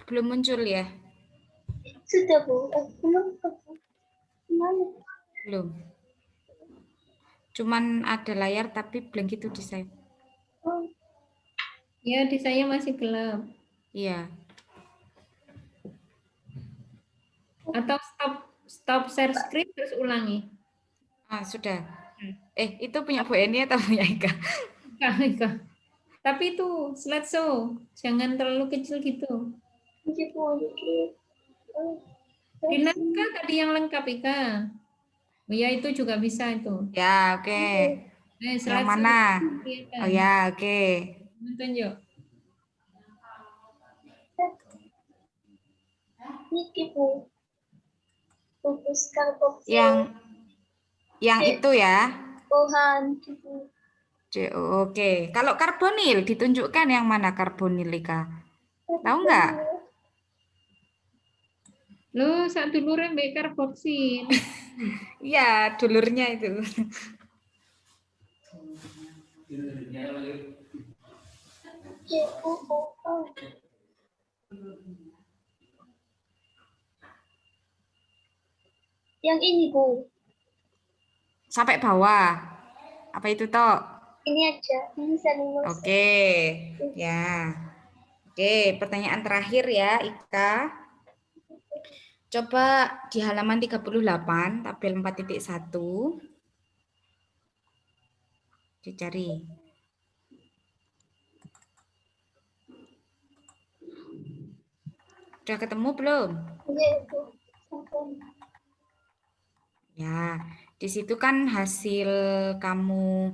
Belum muncul ya? Sudah, Bu. Belum. Gimana? Belum. Cuman ada layar tapi blank itu di saya. Oh, Ya, di saya masih gelap. Iya. Atau stop Stop share screen terus ulangi. Sudah. Itu punya Bu Eni atau punya Ika? Ika. Tapi itu slideshow, jangan terlalu kecil gitu. Binakah tadi yang lengkap Ika? Oh ya itu juga bisa itu. Ya, oke. Yang mana? Oh ya, oke. Tunjuk. Yang itu ya. Gitu. Oke. Kalau karbonil ditunjukkan yang mana karbonil Ika? Tahu nggak? Lo saat dulu mbak karboksil. Iya, dulurnya itu. Yang ini Bu. Sampai bawah. Apa itu toh? Ini aja. Ini selulosa. Oke. Ya. Oke, pertanyaan terakhir ya, Ika. Coba di halaman 38, tabel 4.1. Dicari. Udah ketemu belum? Iya, itu. Ya, di situ kan hasil kamu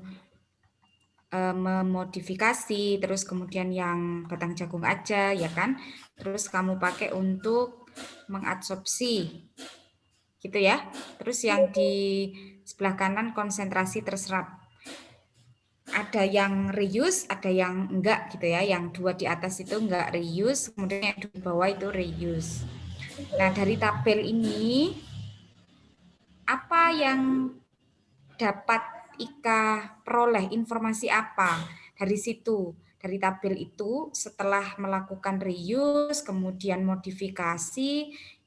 memodifikasi, terus kemudian yang batang jagung aja, ya kan? Terus kamu pakai untuk mengadsorpsi, gitu ya. Terus yang di sebelah kanan konsentrasi terserap. Ada yang reuse, ada yang enggak gitu ya. Yang dua di atas itu enggak reuse, kemudian yang di bawah itu reuse. Nah, dari tabel ini apa yang dapat Ika peroleh informasi apa dari situ, dari tabel itu setelah melakukan reuse, kemudian modifikasi,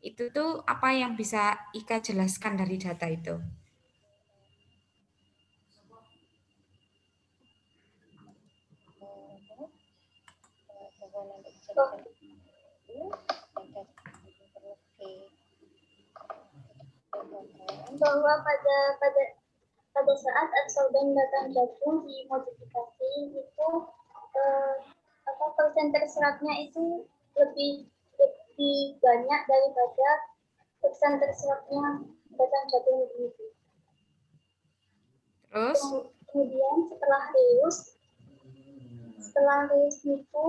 itu tuh apa yang bisa Ika jelaskan dari data itu? Bahwa pada saat adsorben batang jagung dimodifikasi itu persen terserapnya itu lebih banyak daripada persen terserapnya batang jagung itu. Terus? Kemudian setelah reuse itu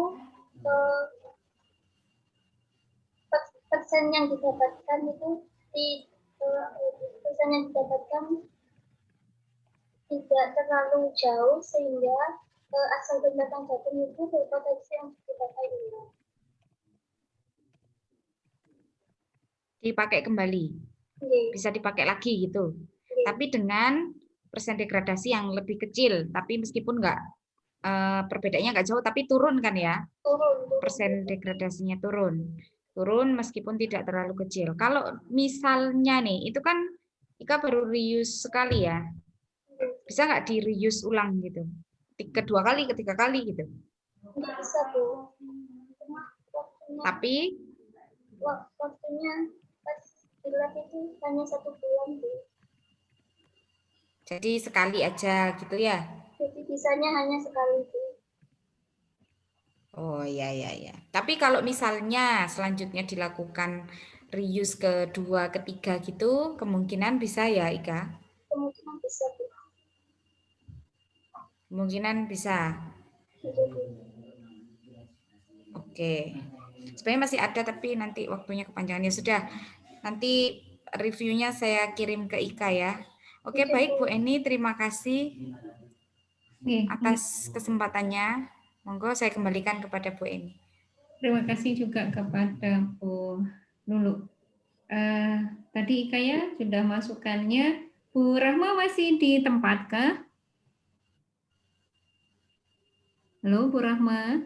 persen yang didapatkan itu persen yang didapatkan tidak terlalu jauh sehingga adsorben batang jagung itu berpotensi untuk dipakai ulang. Dipakai kembali, bisa dipakai lagi gitu. Tapi dengan persen degradasi yang lebih kecil, tapi meskipun nggak perbedaannya nggak jauh, tapi turun kan ya? Persen degradasinya turun meskipun tidak terlalu kecil. Kalau misalnya nih, itu kan Ika baru reuse sekali ya, bisa nggak di reuse ulang gitu? Kedua kali, ketiga kali gitu? Nggak bisa Bu. Tapi waktunya pas di lab itu hanya 1 bulan Bu. Jadi sekali aja gitu ya? Jadi bisanya hanya sekali Bu. Oh iya iya iya. Tapi kalau misalnya selanjutnya dilakukan reuse kedua, ketiga gitu, kemungkinan bisa ya Ika? Kemungkinan bisa Bu. Kemungkinan bisa. Oke. Sebenarnya masih ada tapi nanti waktunya kepanjangan. Ya sudah. Nanti reviewnya saya kirim ke Ika ya. Oke, baik Bu Eni, terima kasih atas kesempatannya. Monggo saya kembalikan kepada Bu Eni. Terima kasih juga kepada Bu Lulu. Tadi Ika ya sudah masukannya. Bu Rahma masih di tempat kah? Halo Bu Rahma.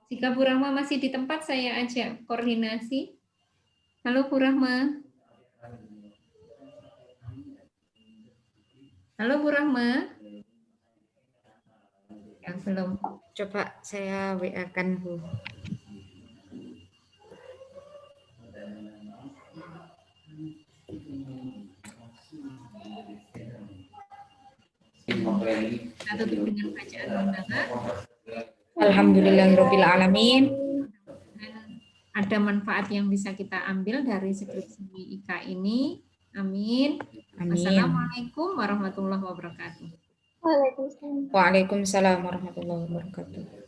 Jika Bu Rahma masih di tempat, saya ajak koordinasi. Halo Bu Rahma. Halo Bu Rahma. Ya, belum. Coba saya WA-kan Bu. Kita tutup dengan bacaan hamdalah. Alhamdulillahirabbil alamin. Dan ada manfaat yang bisa kita ambil dari skripsi Ika ini. Amin. Amin. Assalamualaikum warahmatullahi wabarakatuh. Waalaikumsalam. Waalaikumsalam warahmatullahi wabarakatuh.